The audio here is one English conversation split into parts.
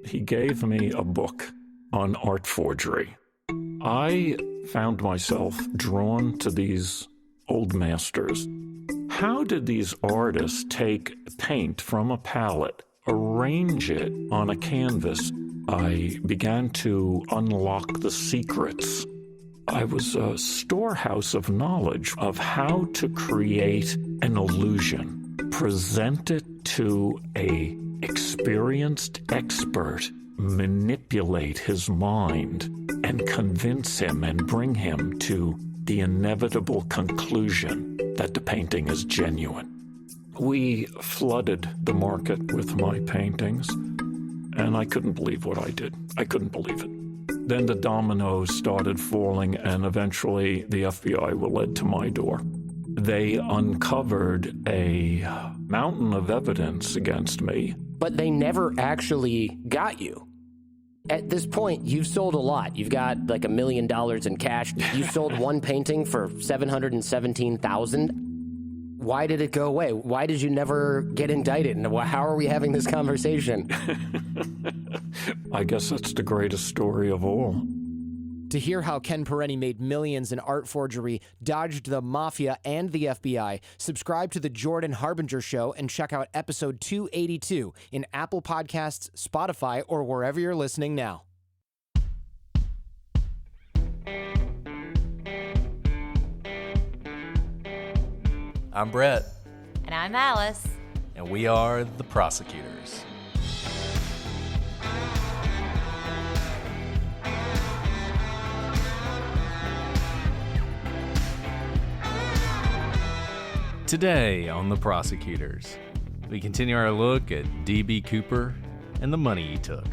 he gave me a book on art forgery. I found myself drawn to these old masters. How did these artists take paint from a palette, arrange it on a canvas? I began to unlock the secrets. I was a storehouse of knowledge of how to create an illusion, present it to an experienced expert, manipulate his mind, and convince him and bring him to the inevitable conclusion that the painting is genuine. We flooded the market with my paintings, and I couldn't believe what I did. I couldn't believe it. Then the dominoes started falling, and eventually the FBI were led to my door. They uncovered a mountain of evidence against me. But they never actually got you. At this point, you've sold a lot. You've got like $1 million in cash. You sold one painting for $717,000. Why did it go away? Why did you never get indicted? And how are we having this conversation? I guess that's the greatest story of all. To hear how Ken Perenni made millions in art forgery, dodged the mafia and the FBI, subscribe to The Jordan Harbinger Show and check out episode 282 in Apple Podcasts, Spotify, or wherever you're listening now. I'm Brett. And I'm Alice. And we are the prosecutors. Today on The Prosecutors, we continue our look at D.B. Cooper and the money he took.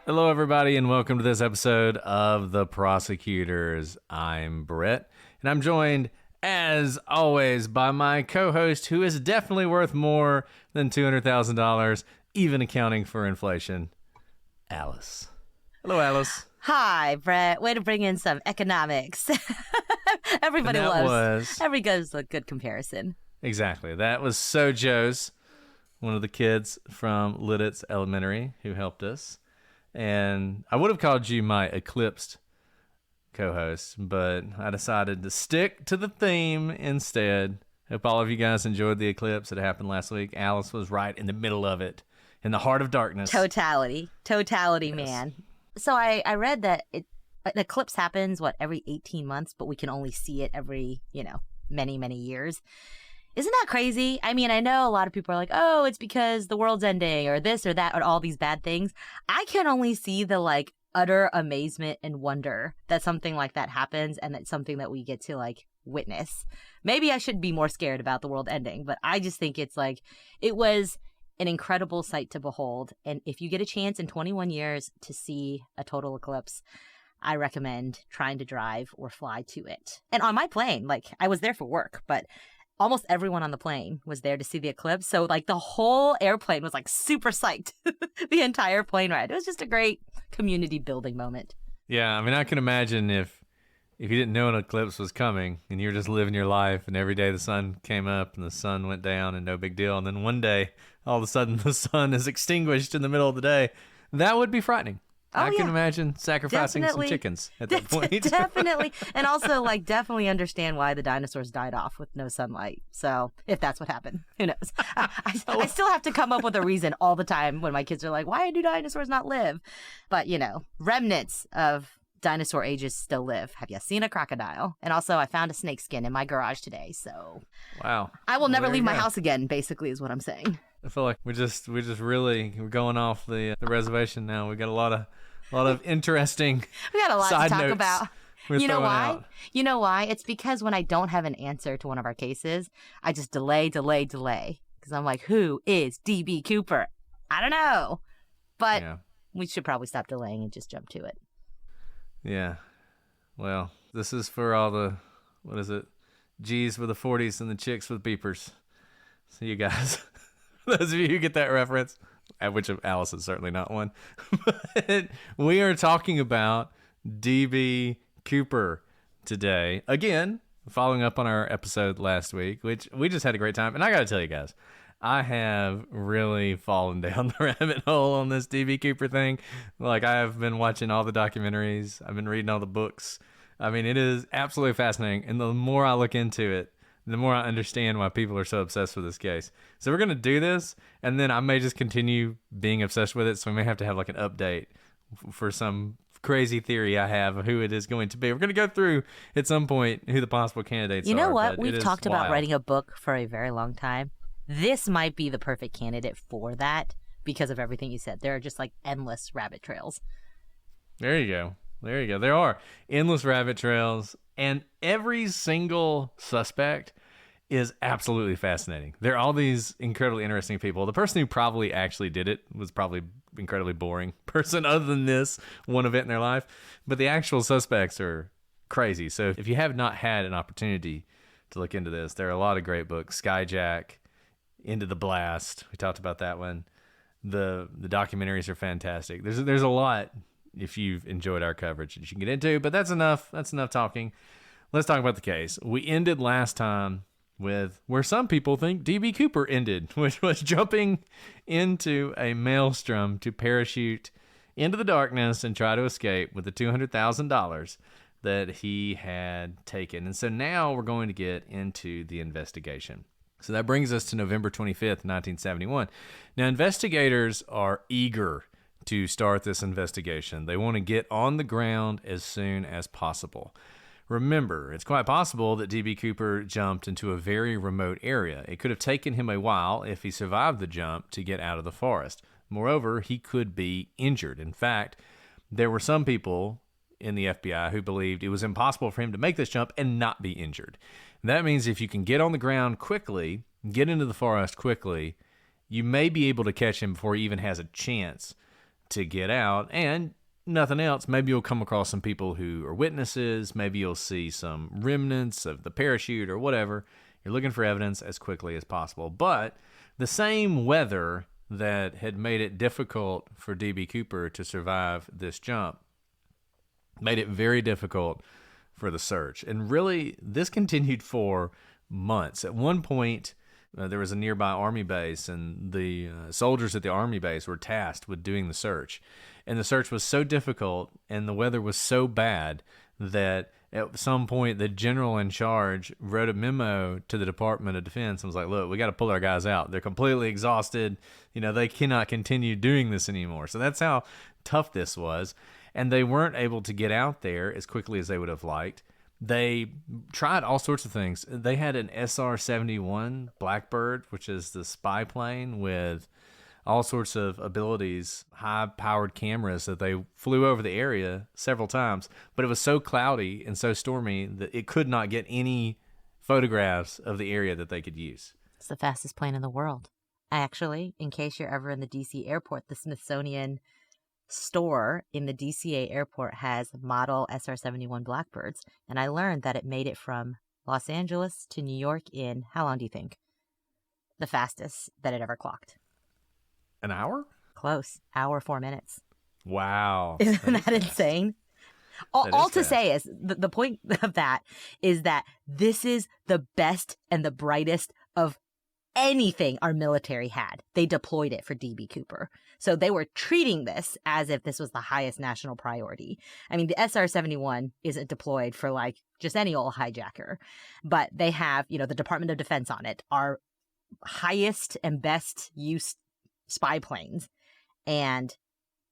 Hello, everybody, and welcome to this episode of The Prosecutors. I'm Brett, and I'm joined, as always, by my co-host, who is definitely worth more than $200,000, even accounting for inflation, Alice. Hello, Alice. Hi, Brett. Way to bring in some economics. Everybody loves a good comparison. Exactly. That was Sojo's, one of the kids from Lidditz Elementary, who helped us. And I would have called you my eclipsed co-host, but I decided to stick to the theme instead. Hope all of you guys enjoyed the eclipse that happened last week. Alice was right in the middle of it, in the heart of darkness. Totality, yes. Man. So I read that an eclipse happens, every 18 months, but we can only see it every, many, many years. Isn't that crazy? I mean, I know a lot of people are like, oh, it's because the world's ending or this or that or all these bad things. I can only see the utter amazement and wonder that something like that happens and that's something that we get to witness. Maybe I should be more scared about the world ending, but I just think it's it was an incredible sight to behold. And if you get a chance in 21 years to see a total eclipse, I recommend trying to drive or fly to it. And on my plane, I was there for work, but almost everyone on the plane was there to see the eclipse. So the whole airplane was super psyched the entire plane ride. It was just a great community building moment. Yeah, I mean, I can imagine if you didn't know an eclipse was coming and you were just living your life and every day the sun came up and the sun went down and no big deal. And then one day, all of a sudden the sun is extinguished in the middle of the day. That would be frightening. I can imagine sacrificing some chickens at that point. Definitely. And also, definitely understand why the dinosaurs died off with no sunlight. So, if that's what happened, who knows? I still have to come up with a reason all the time when my kids are like, why do dinosaurs not live? But, remnants of dinosaur ages still live. Have you seen a crocodile? And also, I found a snake skin in my garage today. So, wow. I will never leave my house again, basically, is what I'm saying. I feel like we're going off the reservation now. We got a lot of interesting we got a lot to talk notes about. You know why? Out. You know why? It's because when I don't have an answer to one of our cases, I just delay. Because I'm like, who is D.B. Cooper? I don't know. But Yeah. we should probably stop delaying and just jump to it. Yeah. Well, this is for all the, what is it? G's with the 40s and the chicks with beepers. See you guys. Those of you who get that reference, at which Alice is certainly not one. But we are talking about DB Cooper today. Again, following up on our episode last week, which we just had a great time. And I got to tell you guys, I have really fallen down the rabbit hole on this DB Cooper thing. Like, I have been watching all the documentaries. I've been reading all the books. I mean, it is absolutely fascinating. And the more I look into it, the more I understand why people are so obsessed with this case. So we're going to do this, and then I may just continue being obsessed with it. So we may have to have like an update for some crazy theory I have of who it is going to be. We're going to go through at some point who the possible candidates are. You know what? but We've it is talked about wild. writing a book for a very long time. This might be the perfect candidate for that because of everything you said. There are just like endless rabbit trails. There you go. There you go. There are endless rabbit trails, and every single suspect is absolutely fascinating. There are all these incredibly interesting people. The person who probably actually did it was probably incredibly boring person other than this one event in their life. But the actual suspects are crazy. So if you have not had an opportunity to look into this, there are a lot of great books. Skyjack, Into the Blast. We talked about that one. The documentaries are fantastic. There's a lot if you've enjoyed our coverage that you can get into, but that's enough. That's enough talking. Let's talk about the case. We ended last time with where some people think DB Cooper ended, which was jumping into a maelstrom to parachute into the darkness and try to escape with the $200,000 that he had taken. And so now we're going to get into the investigation. So that brings us to November 25th, 1971. Now, investigators are eager to start this investigation. They want to get on the ground as soon as possible. Remember, it's quite possible that DB Cooper jumped into a very remote area. It could have taken him a while, if he survived the jump, to get out of the forest. Moreover, he could be injured. In fact, there were some people in the FBI who believed it was impossible for him to make this jump and not be injured. That means if you can get on the ground quickly, get into the forest quickly, you may be able to catch him before he even has a chance to get out. And nothing else, maybe you'll come across some people who are witnesses. Maybe you'll see some remnants of the parachute or whatever. You're looking for evidence as quickly as possible. But the same weather that had made it difficult for DB Cooper to survive this jump made it very difficult for the search. And really, this continued for months. At one point, there was a nearby army base, and the soldiers at the army base were tasked with doing the search. And the search was so difficult, and the weather was so bad that at some point the general in charge wrote a memo to the Department of Defense and was like, look, we got to pull our guys out. They're completely exhausted. They cannot continue doing this anymore. So that's how tough this was. And they weren't able to get out there as quickly as they would have liked. They tried all sorts of things. They had an SR-71 Blackbird, which is the spy plane with all sorts of abilities, high-powered cameras that they flew over the area several times. But it was so cloudy and so stormy that it could not get any photographs of the area that they could use. It's the fastest plane in the world. Actually, in case you're ever in the D.C. airport, the Smithsonian store in the DCA airport has model SR-71 Blackbirds, and I learned that it made it from Los Angeles to New York in, how long do you think? The fastest that it ever clocked. An hour? Close. Hour, 4 minutes. Wow. Isn't that insane? All to fast. say is, the point of that is that this is the best and the brightest of anything our military had. They deployed it for DB Cooper. So they were treating this as if this was the highest national priority. I mean, the SR-71 isn't deployed for like just any old hijacker, but they have, the Department of Defense on it, our highest and best used spy planes. And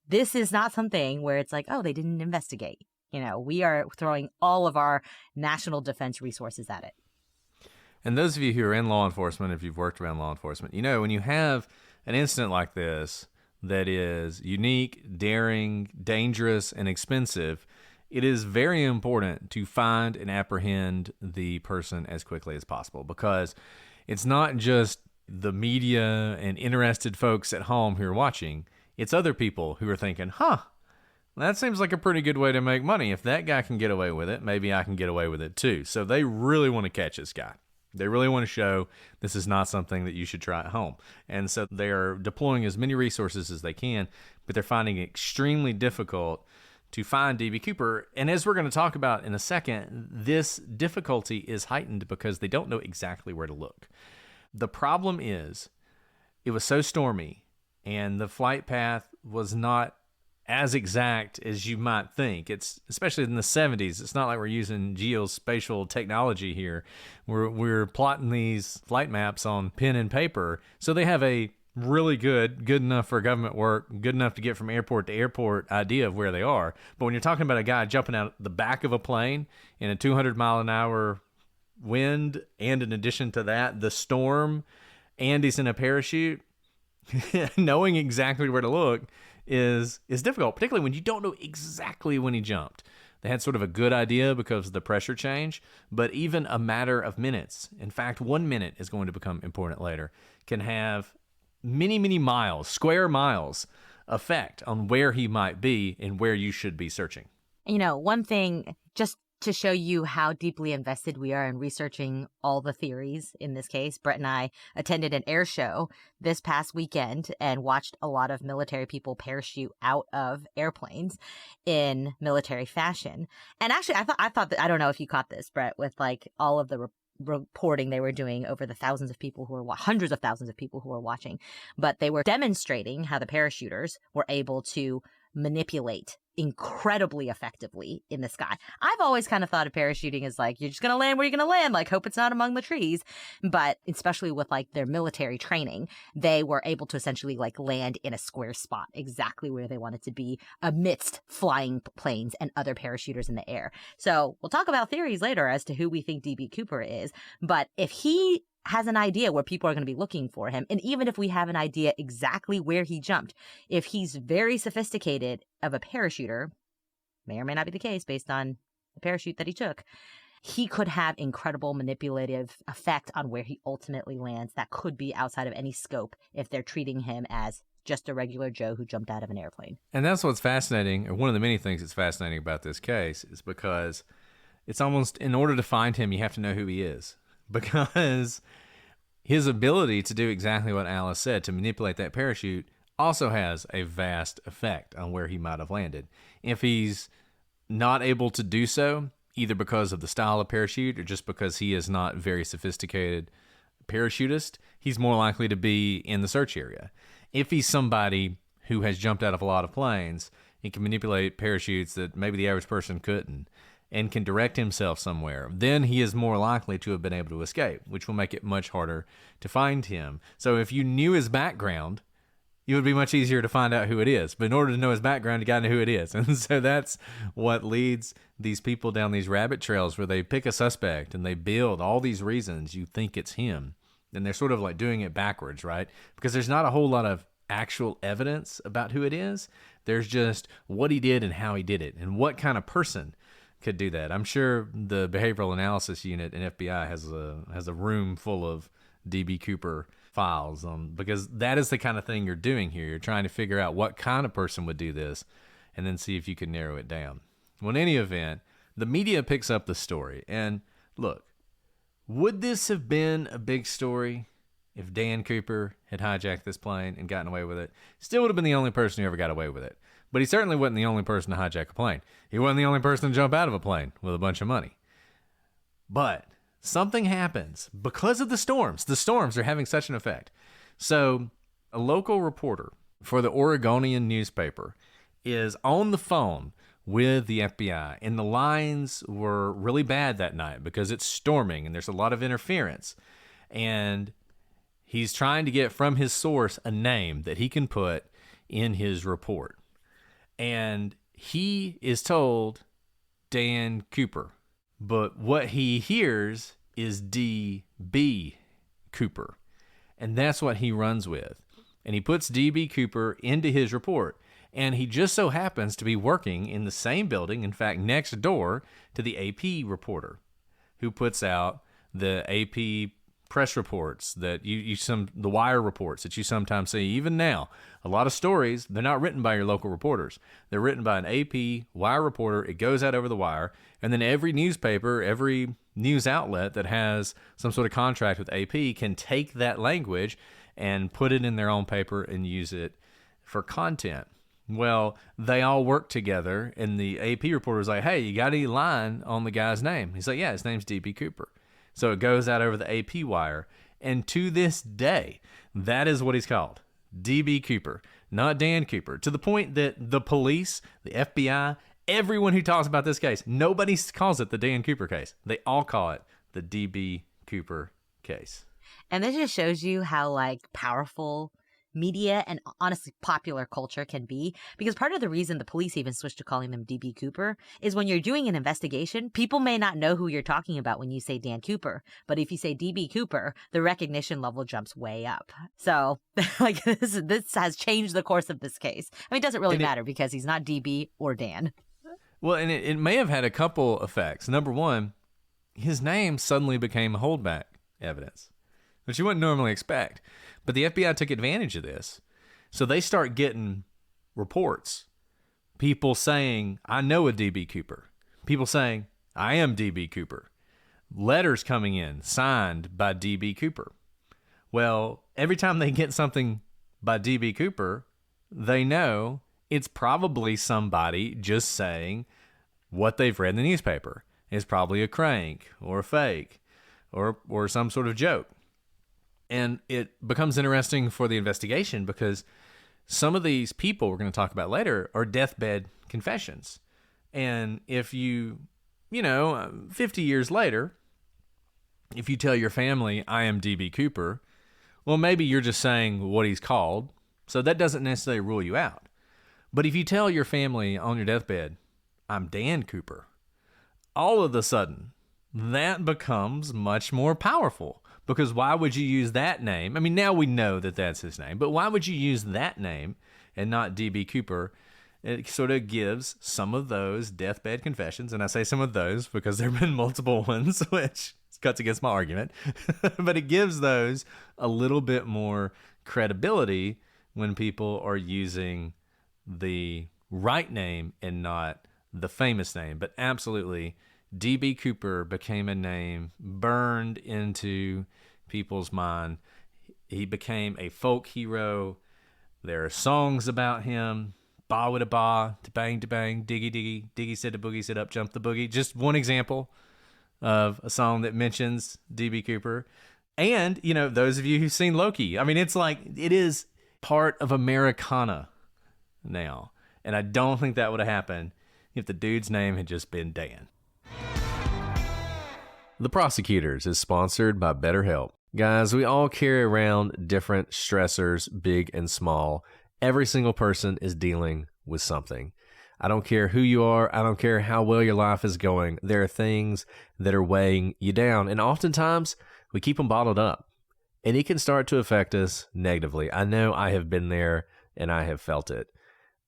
this is not something where it's like, oh, they didn't investigate. We are throwing all of our national defense resources at it. And those of you who are in law enforcement, if you've worked around law enforcement, when you have an incident like this that is unique, daring, dangerous, and expensive, it is very important to find and apprehend the person as quickly as possible, because it's not just the media and interested folks at home who are watching. It's other people who are thinking, that seems like a pretty good way to make money. If that guy can get away with it, maybe I can get away with it too. So they really want to catch this guy. They really want to show this is not something that you should try at home. And so they are deploying as many resources as they can, but they're finding it extremely difficult to find D.B. Cooper. And as we're going to talk about in a second, this difficulty is heightened because they don't know exactly where to look. The problem is it was so stormy and the flight path was not as exact as you might think. It's especially in the 70s. It's not like we're using geospatial technology here. We're plotting these flight maps on pen and paper. So they have a really good enough for government work, good enough to get from airport to airport idea of where they are. But when you're talking about a guy jumping out the back of a plane in a 200 mile an hour wind, and in addition to that, the storm, and he's in a parachute, knowing exactly where to look is difficult, particularly when you don't know exactly when he jumped. They had sort of a good idea because of the pressure change, but even a matter of minutes, in fact, 1 minute is going to become important later, can have many, many miles, square miles, effect on where he might be and where you should be searching. One thing, just to show you how deeply invested we are in researching all the theories in this case, Brett and I attended an air show this past weekend and watched a lot of military people parachute out of airplanes in military fashion. And actually, I thought that, I don't know if you caught this, Brett, with like all of the reporting they were doing over the thousands of people who were hundreds of thousands of people who were watching, but they were demonstrating how the parachuters were able to manipulate incredibly effectively in the sky. I've always kind of thought of parachuting as like, you're just going to land where you're going to land, like hope it's not among the trees. But especially with like their military training, they were able to essentially like land in a square spot exactly where they wanted to be amidst flying planes and other parachuters in the air. So we'll talk about theories later as to who we think D.B. Cooper is. But if he has an idea where people are going to be looking for him, and even if we have an idea exactly where he jumped, if he's very sophisticated of a parachuter, may or may not be the case based on the parachute that he took, he could have incredible manipulative effect on where he ultimately lands that could be outside of any scope if they're treating him as just a regular Joe who jumped out of an airplane. And that's what's fascinating, or one of the many things that's fascinating about this case, is because it's almost, in order to find him, you have to know who he is. Because his ability to do exactly what Alice said, to manipulate that parachute, also has a vast effect on where he might have landed. If he's not able to do so, either because of the style of parachute or just because he is not very sophisticated parachutist, he's more likely to be in the search area. If he's somebody who has jumped out of a lot of planes, he can manipulate parachutes that maybe the average person couldn't, and can direct himself somewhere, then he is more likely to have been able to escape, which will make it much harder to find him. So if you knew his background, it would be much easier to find out who it is. But in order to know his background, you got to know who it is. And so that's what leads these people down these rabbit trails where they pick a suspect and they build all these reasons you think it's him. And they're sort of like doing it backwards, right? Because there's not a whole lot of actual evidence about who it is. There's just what he did and how he did it and what kind of person could do that. I'm sure the behavioral analysis unit in FBI has a room full of D.B. Cooper files, because that is the kind of thing you're doing here. You're trying to figure out what kind of person would do this and then see if you can narrow it down. Well, in any event, the media picks up the story. And look, would this have been a big story if Dan Cooper had hijacked this plane and gotten away with it? Still would have been the only person who ever got away with it. But he certainly wasn't the only person to hijack a plane. He wasn't the only person to jump out of a plane with a bunch of money. But something happens because of the storms. The storms are having such an effect. So a local reporter for the Oregonian newspaper is on the phone with the FBI, and the lines were really bad that night because it's storming and there's a lot of interference. And he's trying to get from his source a name that he can put in his report. And he is told Dan Cooper, but what he hears is D.B. Cooper. And that's what he runs with. And he puts D.B. Cooper into his report. And he just so happens to be working in the same building, in fact, next door to the AP reporter who puts out the AP press reports that the wire reports that you sometimes see, even now, a lot of stories, they're not written by your local reporters. They're written by an AP wire reporter. It goes out over the wire. And then every newspaper, every news outlet that has some sort of contract with AP can take that language and put it in their own paper and use it for content. Well, they all work together, and the AP reporter's like, hey, you got any line on the guy's name? He's like, yeah, his name's DB Cooper. So it goes out over the AP wire, and to this day, that is what he's called, DB Cooper, not Dan Cooper, to the point that the police, the FBI, everyone who talks about this case, nobody calls it the Dan Cooper case. They all call it the DB Cooper case. And this just shows you how powerful media and honestly popular culture can be, because part of the reason the police even switched to calling them DB Cooper is when you're doing an investigation, people may not know who you're talking about when you say Dan Cooper, but if you say DB Cooper, the recognition level jumps way up. So this has changed the course of this case. I mean, it doesn't really matter because he's not DB or Dan. Well, and it may have had a couple effects. Number one, his name suddenly became holdback evidence, which you wouldn't normally expect. But the FBI took advantage of this. So they start getting reports. People saying, I know a DB Cooper. People saying, I am DB Cooper. Letters coming in signed by DB Cooper. Well, every time they get something by DB Cooper, they know it's probably somebody just saying what they've read in the newspaper. It's probably a crank or a fake or some sort of joke. And it becomes interesting for the investigation because some of these people we're going to talk about later are deathbed confessions. And if 50 years later, if you tell your family, I am DB Cooper, well, maybe you're just saying what he's called. So that doesn't necessarily rule you out. But if you tell your family on your deathbed, I'm Dan Cooper, all of a sudden, that becomes much more powerful. Because why would you use that name? I mean, now we know that that's his name, but why would you use that name and not DB Cooper? It sort of gives some of those deathbed confessions, and I say some of those because there have been multiple ones, which cuts against my argument, but it gives those a little bit more credibility when people are using the right name and not the famous name. But absolutely, DB Cooper became a name burned into people's mind. He became a folk hero. There are songs about him. Ba with a ba, to bang, diggy diggy, diggy said the boogie, sit up, jump the boogie. Just one example of a song that mentions DB Cooper. And, those of you who've seen Loki, I mean, it is part of Americana now. And I don't think that would have happened if the dude's name had just been Dan. The Prosecutors is sponsored by BetterHelp. Guys, we all carry around different stressors, big and small. Every single person is dealing with something. I don't care who you are. I don't care how well your life is going. There are things that are weighing you down, and oftentimes we keep them bottled up, and it can start to affect us negatively. I know I have been there, and I have felt it.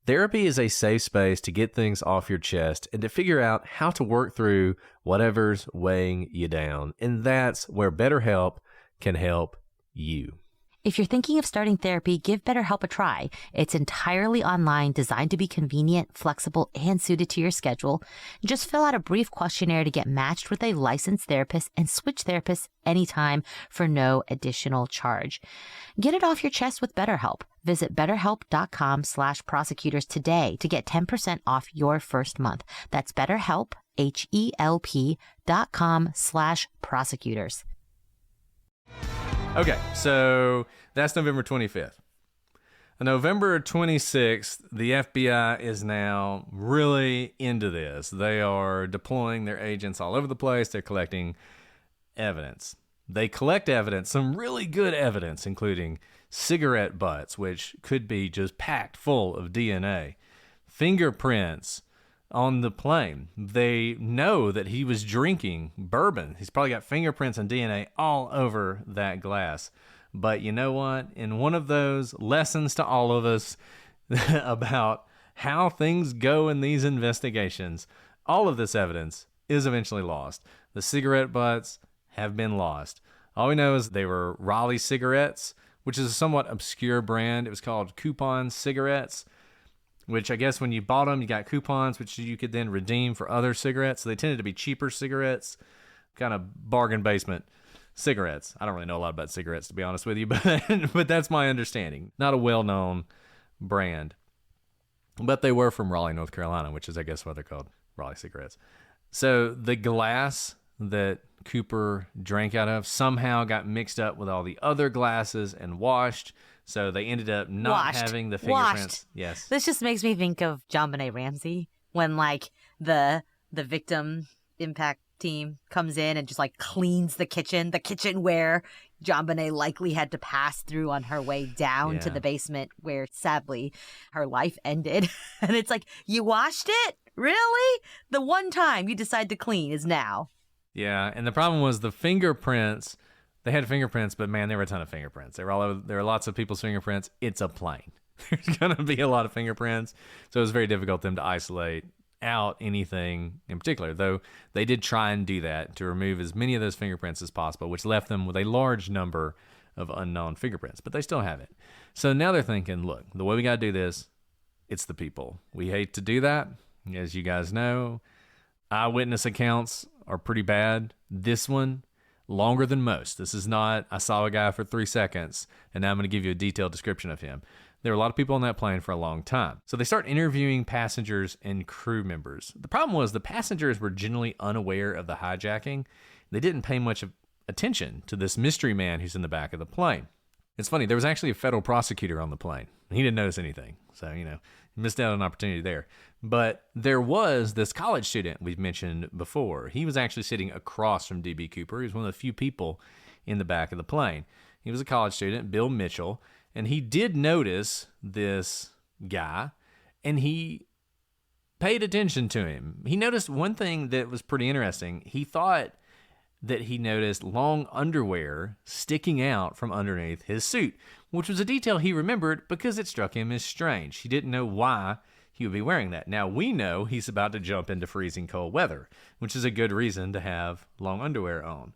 Therapy is a safe space to get things off your chest and to figure out how to work through whatever's weighing you down. And that's where BetterHelp can help you. If you're thinking of starting therapy, give BetterHelp a try. It's entirely online, designed to be convenient, flexible, and suited to your schedule. Just fill out a brief questionnaire to get matched with a licensed therapist and switch therapists anytime for no additional charge. Get it off your chest with BetterHelp. Visit BetterHelp.com/prosecutors today to get 10% off your first month. That's BetterHelp, HELP.com/prosecutors. Okay, so that's November 25th. On November 26th, the FBI is now really into this. They are deploying their agents all over the place. They're collecting evidence. They collect evidence, some really good evidence, including cigarette butts, which could be just packed full of DNA, fingerprints on the plane. They know that he was drinking bourbon. He's probably got fingerprints and DNA all over that glass. But you know what? In one of those lessons to all of us about how things go in these investigations, all of this evidence is eventually lost. The cigarette butts have been lost. All we know is they were Raleigh cigarettes, which is a somewhat obscure brand. It was called Coupon Cigarettes, which I guess when you bought them, you got coupons, which you could then redeem for other cigarettes. So they tended to be cheaper cigarettes, kind of bargain basement cigarettes. I don't really know a lot about cigarettes, to be honest with you, but that's my understanding. Not a well-known brand. But they were from Raleigh, North Carolina, which is, I guess, why they're called Raleigh cigarettes. So the glass that Cooper drank out of somehow got mixed up with all the other glasses and washed. So they ended up not having the fingerprints. Washed. Yes. This just makes me think of JonBenet Ramsey when like the victim impact team comes in and just like cleans the kitchen where JonBenet likely had to pass through on her way down to the basement where sadly her life ended. And it's like, you washed it? Really? The one time you decide to clean is now. Yeah, and the problem was the fingerprints. They had fingerprints, but man, there were a ton of fingerprints. There were lots of people's fingerprints. It's a plane. There's going to be a lot of fingerprints. So it was very difficult for them to isolate out anything in particular, though they did try and do that to remove as many of those fingerprints as possible, which left them with a large number of unknown fingerprints, but they still have it. So now they're thinking, look, the way we got to do this, it's the people. We hate to do that. As you guys know, eyewitness accounts are pretty bad. This one, longer than most. This is not, I saw a guy for 3 seconds, and now I'm going to give you a detailed description of him. There were a lot of people on that plane for a long time. So they start interviewing passengers and crew members. The problem was the passengers were generally unaware of the hijacking. They didn't pay much attention to this mystery man who's in the back of the plane. It's funny, there was actually a federal prosecutor on the plane. He didn't notice anything. So, missed out on an opportunity there. But there was this college student we've mentioned before. He was actually sitting across from D.B. Cooper. He was one of the few people in the back of the plane. He was a college student, Bill Mitchell. And he did notice this guy, and he paid attention to him. He noticed one thing that was pretty interesting. He thought that he noticed long underwear sticking out from underneath his suit, which was a detail he remembered because it struck him as strange. He didn't know why he would be wearing that. Now, we know he's about to jump into freezing cold weather, which is a good reason to have long underwear on.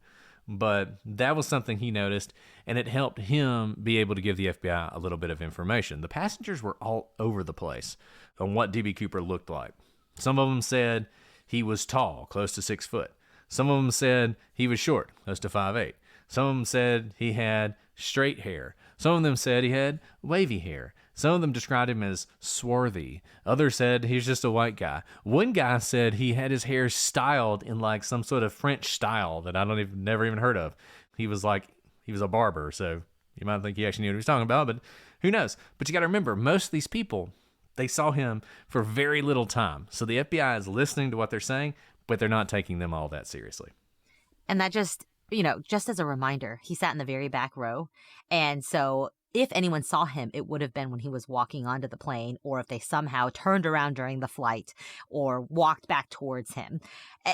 But that was something he noticed, and it helped him be able to give the FBI a little bit of information. The passengers were all over the place on what D.B. Cooper looked like. Some of them said he was tall, close to 6 foot. Some of them said he was short, close to 5'8". Some of them said he had straight hair. Some of them said he had wavy hair. Some of them described him as swarthy. Others said he's just a white guy. One guy said he had his hair styled in like some sort of French style that I never even heard of. He was a barber, so you might think he actually knew what he was talking about, but who knows? But you got to remember, most of these people, they saw him for very little time. So the FBI is listening to what they're saying, but they're not taking them all that seriously. And that just as a reminder, he sat in the very back row. And so if anyone saw him, it would have been when he was walking onto the plane, or if they somehow turned around during the flight or walked back towards him.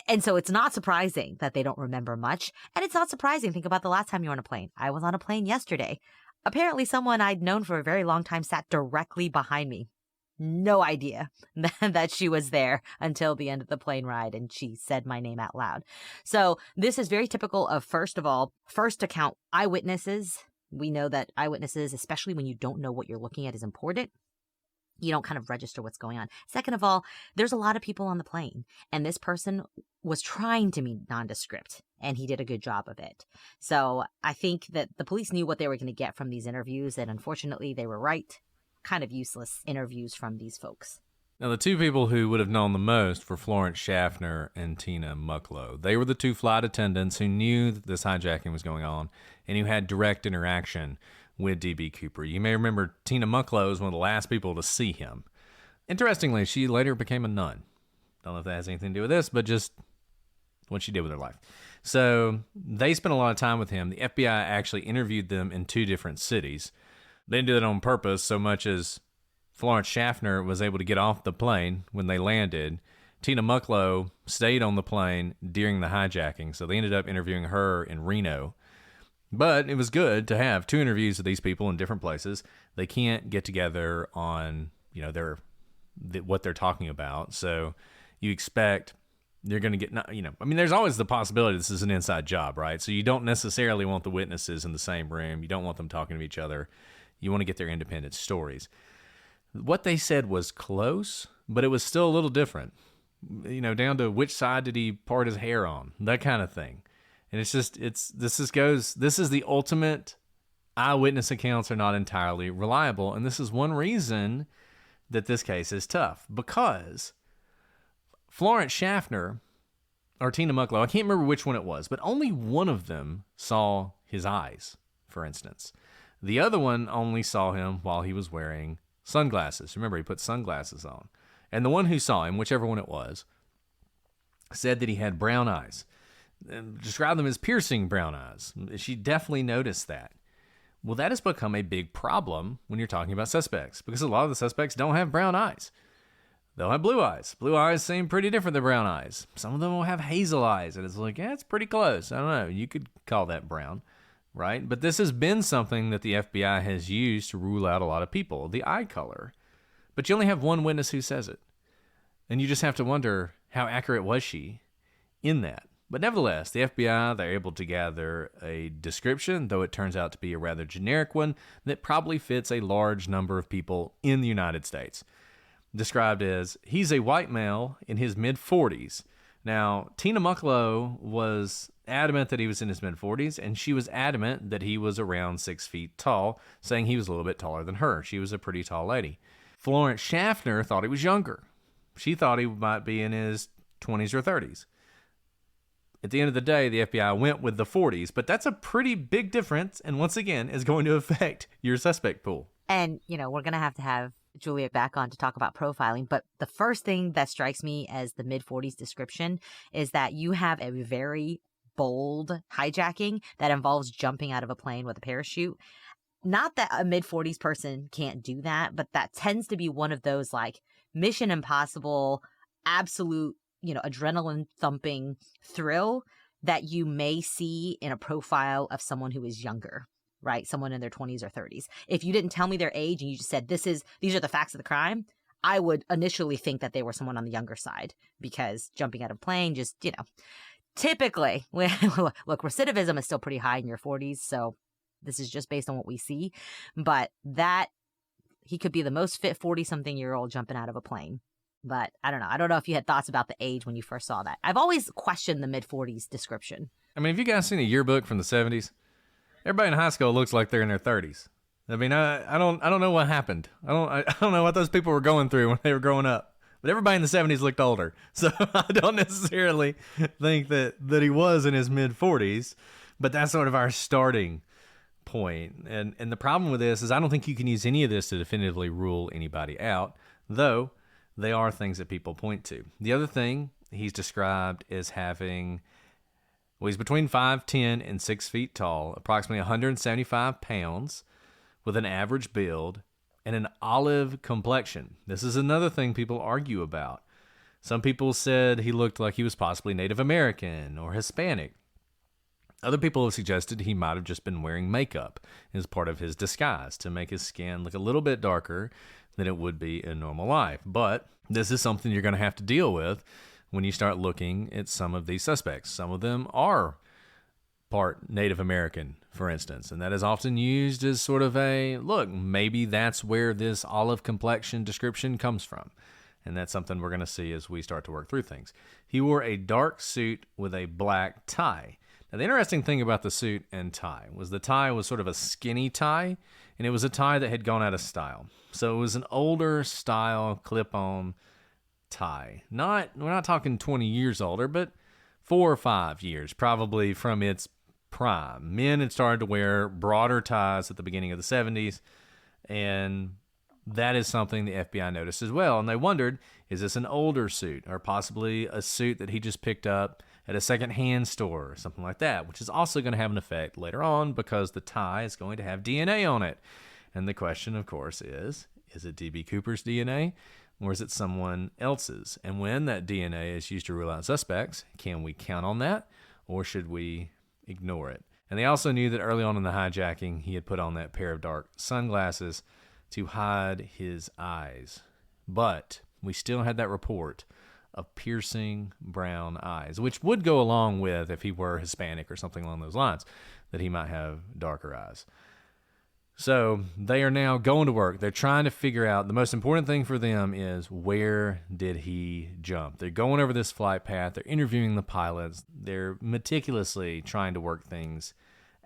And so it's not surprising that they don't remember much. And it's not surprising. Think about the last time you were on a plane. I was on a plane yesterday. Apparently someone I'd known for a very long time sat directly behind me. No idea that she was there until the end of the plane ride, and she said my name out loud. So this is very typical of, first account eyewitnesses. We know that eyewitnesses, especially when you don't know what you're looking at, is important. You don't kind of register what's going on. Second of all, there's a lot of people on the plane, and this person was trying to be nondescript, and he did a good job of it. So I think that the police knew what they were going to get from these interviews, and unfortunately they were right. Kind of useless interviews from these folks. Now, the two people who would have known the most were Florence Schaffner and Tina Mucklow. They were the two flight attendants who knew that this hijacking was going on and who had direct interaction with D.B. Cooper. You may remember Tina Mucklow was one of the last people to see him. Interestingly, she later became a nun. Don't know if that has anything to do with this, but just what she did with her life. So they spent a lot of time with him. The FBI actually interviewed them in 2 different cities. They didn't do that on purpose so much as Florence Schaffner was able to get off the plane when they landed. Tina Mucklow stayed on the plane during the hijacking, so they ended up interviewing her in Reno. But it was good to have 2 interviews of these people in different places. They can't get together on, what they're talking about. So you expect you're going to get, I mean, there's always the possibility this is an inside job, right? So you don't necessarily want the witnesses in the same room. You don't want them talking to each other. You want to get their independent stories. What they said was close, but it was still a little different. Down to which side did he part his hair on, that kind of thing. And this is the ultimate. Eyewitness accounts are not entirely reliable, and this is one reason that this case is tough, because Florence Schaffner or Tina Mucklow, I can't remember which one it was, but only one of them saw his eyes, for instance. The other one only saw him while he was wearing sunglasses. Remember, he put sunglasses on. And the one who saw him, whichever one it was, said that he had brown eyes. And described them as piercing brown eyes. She definitely noticed that. Well, that has become a big problem when you're talking about suspects, because a lot of the suspects don't have brown eyes. They'll have blue eyes. Blue eyes seem pretty different than brown eyes. Some of them will have hazel eyes, and it's like, yeah, it's pretty close. I don't know. You could call that brown, right? But this has been something that the FBI has used to rule out a lot of people, the eye color. But you only have one witness who says it. And you just have to wonder, how accurate was she in that? But nevertheless, the FBI, they're able to gather a description, though it turns out to be a rather generic one, that probably fits a large number of people in the United States. Described as, he's a white male in his mid-40s. Now, Tina Mucklow was adamant that he was in his mid-40s, and she was adamant that he was around 6 feet tall, saying he was a little bit taller than her. She was a pretty tall lady. Florence Schaffner thought he was younger. She thought he might be in his 20s or 30s. At the end of the day, the FBI went with the 40s, but that's a pretty big difference, and once again, is going to affect your suspect pool. And, we're going to have Julia back on to talk about profiling, but the first thing that strikes me as the mid-40s description is that you have a very bold hijacking that involves jumping out of a plane with a parachute. Not that a mid-40s person can't do that, but that tends to be one of those, like, Mission Impossible, absolute adrenaline thumping thrill that you may see in a profile of someone who is younger, right? Someone in their 20s or 30s. If you didn't tell me their age and you just said, these are the facts of the crime, I would initially think that they were someone on the younger side, because jumping out of a plane just, typically, look, recidivism is still pretty high in your 40s. So this is just based on what we see, but that he could be the most fit 40-something-year-old jumping out of a plane. But I don't know. I don't know if you had thoughts about the age when you first saw that. I've always questioned the mid-40s description. I mean, have you guys seen a yearbook from the 70s? Everybody in high school looks like they're in their 30s. I mean, I don't know what happened. I don't know what those people were going through when they were growing up. But everybody in the 70s looked older. So I don't necessarily think that he was in his mid-40s. But that's sort of our starting point. And the problem with this is I don't think you can use any of this to definitively rule anybody out, though they are things that people point to. The other thing he's described as having, he's between 5'10" and 6 feet tall, approximately 175 pounds, with an average build, and an olive complexion. This is another thing people argue about. Some people said he looked like he was possibly Native American or Hispanic. Other people have suggested he might have just been wearing makeup as part of his disguise to make his skin look a little bit darker than it would be in normal life. But this is something you're going to have to deal with when you start looking at some of these suspects. Some of them are part Native American, for instance, and that is often used as sort of a, look, maybe that's where this olive complexion description comes from. And that's something we're going to see as we start to work through things. He wore a dark suit with a black tie. Now, the interesting thing about the suit and tie was the tie was sort of a skinny tie, and it was a tie that had gone out of style. So it was an older style clip-on tie. We're not talking 20 years older, but 4 or 5 years, probably from its prime. Men had started to wear broader ties at the beginning of the 70s, and that is something the FBI noticed as well. And they wondered, is this an older suit, or possibly a suit that he just picked up at a second-hand store or something like that, which is also going to have an effect later on because the tie is going to have DNA on it. And the question, of course, is it D.B. Cooper's DNA or is it someone else's? And when that DNA is used to rule out suspects, can we count on that or should we ignore it? And they also knew that early on in the hijacking, he had put on that pair of dark sunglasses to hide his eyes. But we still had that report of piercing brown eyes, which would go along with if he were Hispanic or something along those lines, that he might have darker eyes. So they are now going to work. They're trying to figure out, the most important thing for them is, where did he jump? They're going over this flight path. They're interviewing the pilots. They're meticulously trying to work things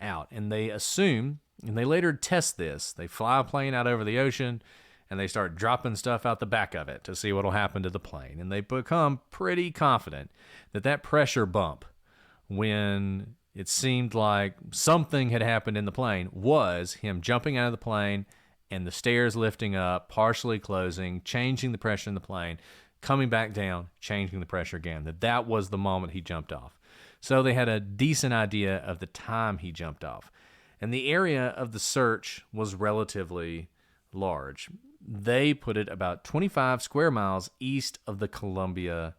out. And they assume, and they later test this, they fly a plane out over the ocean and they start dropping stuff out the back of it to see what will happen to the plane. And they become pretty confident that that pressure bump, when it seemed like something had happened in the plane, was him jumping out of the plane and the stairs lifting up, partially closing, changing the pressure in the plane, coming back down, changing the pressure again. That was the moment he jumped off. So they had a decent idea of the time he jumped off. And the area of the search was relatively large. They put it about 25 square miles east of the Columbia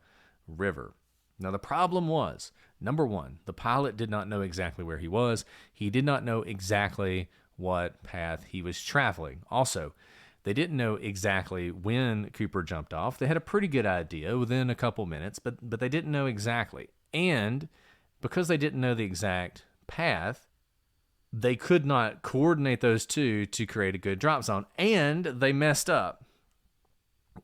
River. Now, the problem was, number one, the pilot did not know exactly where he was. He did not know exactly what path he was traveling. Also, they didn't know exactly when Cooper jumped off. They had a pretty good idea within a couple minutes, but they didn't know exactly. And because they didn't know the exact path, they could not coordinate those two to create a good drop zone. And they messed up.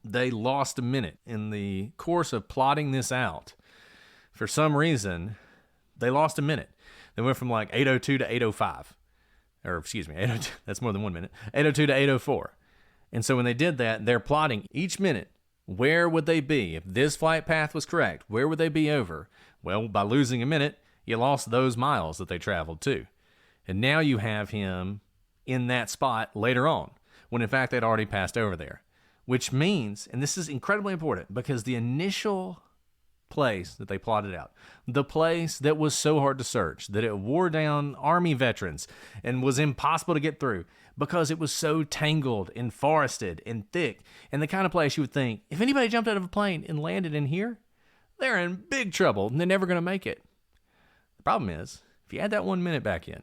They lost a minute in the course of plotting this out. For some reason, they lost a minute. They went from like 8:02 to 8:05. Or excuse me, 8:02, that's more than 1 minute. 8:02 to 8:04. And so when they did that, they're plotting each minute. Where would they be? If this flight path was correct, where would they be over? Well, by losing a minute, you lost those miles that they traveled too. And now you have him in that spot later on, when in fact they'd already passed over there. Which means, and this is incredibly important, because the initial place that they plotted out, the place that was so hard to search, that it wore down Army veterans and was impossible to get through because it was so tangled and forested and thick, and the kind of place you would think, if anybody jumped out of a plane and landed in here, they're in big trouble and they're never going to make it. The problem is, if you add that 1 minute back in,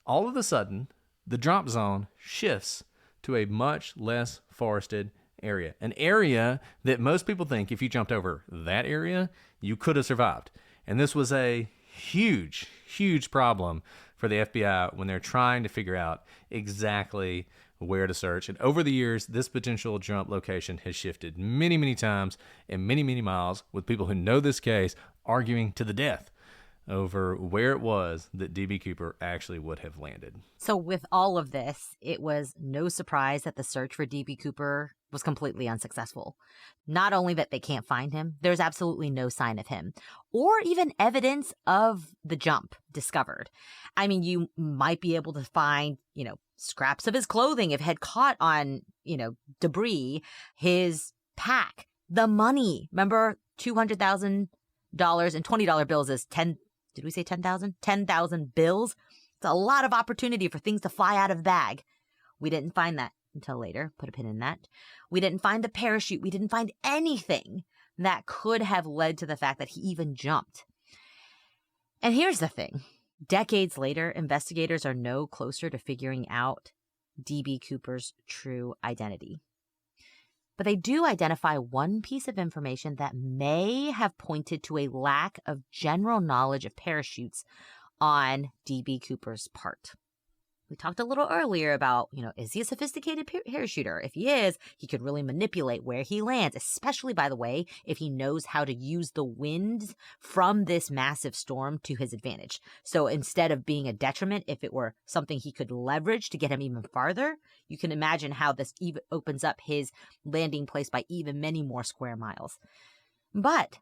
all of a sudden, the drop zone shifts to a much less forested area. An area that most people think if you jumped over that area, you could have survived. And this was a huge, huge problem for the FBI when they're trying to figure out exactly where to search. And over the years, this potential jump location has shifted many, many times and many, many miles, with people who know this case arguing to the death over where it was that D.B. Cooper actually would have landed. So with all of this, it was no surprise that the search for D.B. Cooper was completely unsuccessful. Not only that they can't find him, there's absolutely no sign of him, or even evidence of the jump discovered. I mean, you might be able to find, scraps of his clothing if it had caught on, debris, his pack, the money. Remember, $200,000 and $20 bills is 10. Did we say 10,000? 10,000 bills. It's a lot of opportunity for things to fly out of the bag. We didn't find that until later. Put a pin in that. We didn't find the parachute. We didn't find anything that could have led to the fact that he even jumped. And here's the thing. Decades later, investigators are no closer to figuring out D.B. Cooper's true identity. But they do identify one piece of information that may have pointed to a lack of general knowledge of parachutes on D.B. Cooper's part. We talked a little earlier about, is he a sophisticated parachuter? If he is, he could really manipulate where he lands, especially, by the way, if he knows how to use the winds from this massive storm to his advantage. So instead of being a detriment, if it were something he could leverage to get him even farther, you can imagine how this even opens up his landing place by even many more square miles. But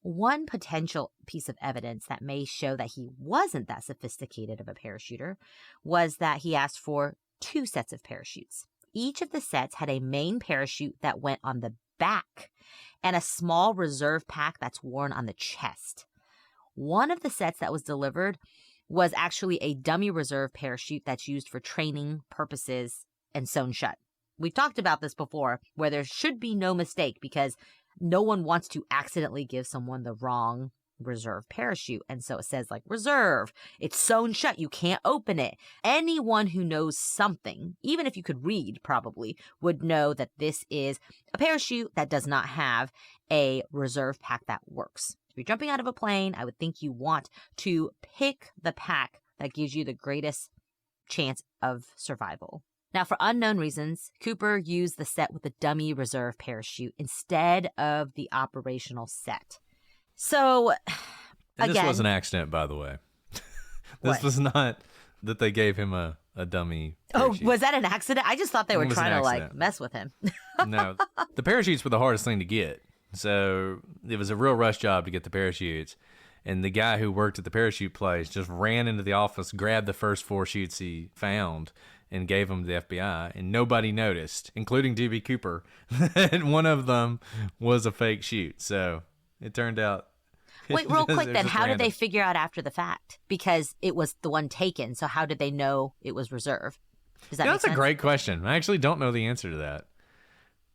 one potential piece of evidence that may show that he wasn't that sophisticated of a parachuter was that he asked for 2 sets of parachutes. Each of the sets had a main parachute that went on the back and a small reserve pack that's worn on the chest. One of the sets that was delivered was actually a dummy reserve parachute that's used for training purposes and sewn shut. We've talked about this before, where there should be no mistake because no one wants to accidentally give someone the wrong reserve parachute. And so it says like reserve, it's sewn shut, you can't open it. Anyone who knows something, even if you could read probably, would know that this is a parachute that does not have a reserve pack that works. If you're jumping out of a plane, I would think you want to pick the pack that gives you the greatest chance of survival. Now, for unknown reasons, Cooper used the set with the dummy reserve parachute instead of the operational set. So, And again, this was an accident, by the way. This What? was not that they gave him a dummy Oh, parachute. was that an accident? I just thought they were It was an trying to like accident. mess with him. No, the parachutes were the hardest thing to get. So it was a real rush job to get the parachutes. And the guy who worked at the parachute place just ran into the office, grabbed the first 4 chutes he found, and gave them to the FBI. And nobody noticed, including D.B. Cooper, that one of them was a fake chute. So it turned out. Wait, real quick it was then, just how did random. they figure out after the fact? Because it was the one taken, so how did they know it was reserve? Does that make That's a sense? great question. I actually don't know the answer to that.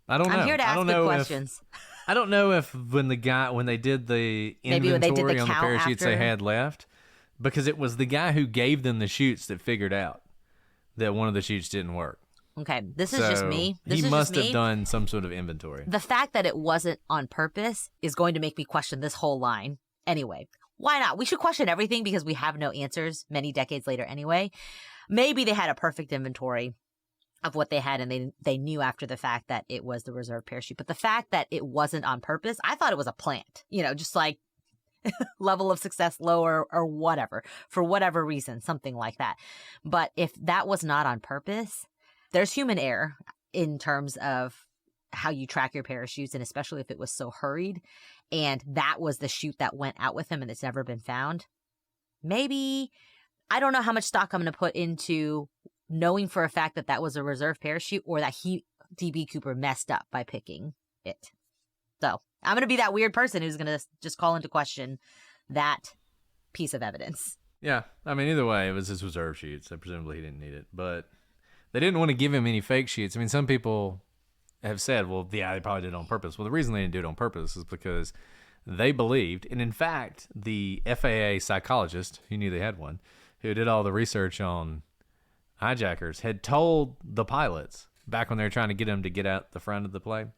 I don't know. I'm here to I ask don't good know questions. I don't know if when they did the Maybe when they did the inventory on the count parachutes they after. had left, because it was the guy who gave them the chutes that figured out that one of the chutes didn't work. Okay, this is just So me. This he is must just me. have done some sort of inventory. The fact that it wasn't on purpose is going to make me question this whole line. Anyway, why not? We should question everything because we have no answers many decades later anyway. Maybe they had a perfect inventory of what they had and they knew after the fact that it was the reserve parachute. But the fact that it wasn't on purpose, I thought it was a plant, just like level of success lower or whatever, for whatever reason, something like that. But if that was not on purpose, there's human error in terms of how you track your parachutes, and especially if it was so hurried and that was the chute that went out with him and it's never been found. Maybe, I don't know how much stock I'm going to put into knowing for a fact that that was a reserve parachute or that D.B. Cooper messed up by picking it. So I'm going to be that weird person who's going to just call into question that piece of evidence. Yeah, I mean, either way, it was his reserve chutes, so presumably he didn't need it. But they didn't want to give him any fake chutes. I mean, some people have said, well, yeah, they probably did it on purpose. Well, the reason they didn't do it on purpose is because they believed, and in fact, the FAA psychologist, who knew they had one, who did all the research on hijackers, had told the pilots back when they were trying to get him to get out the front of the plane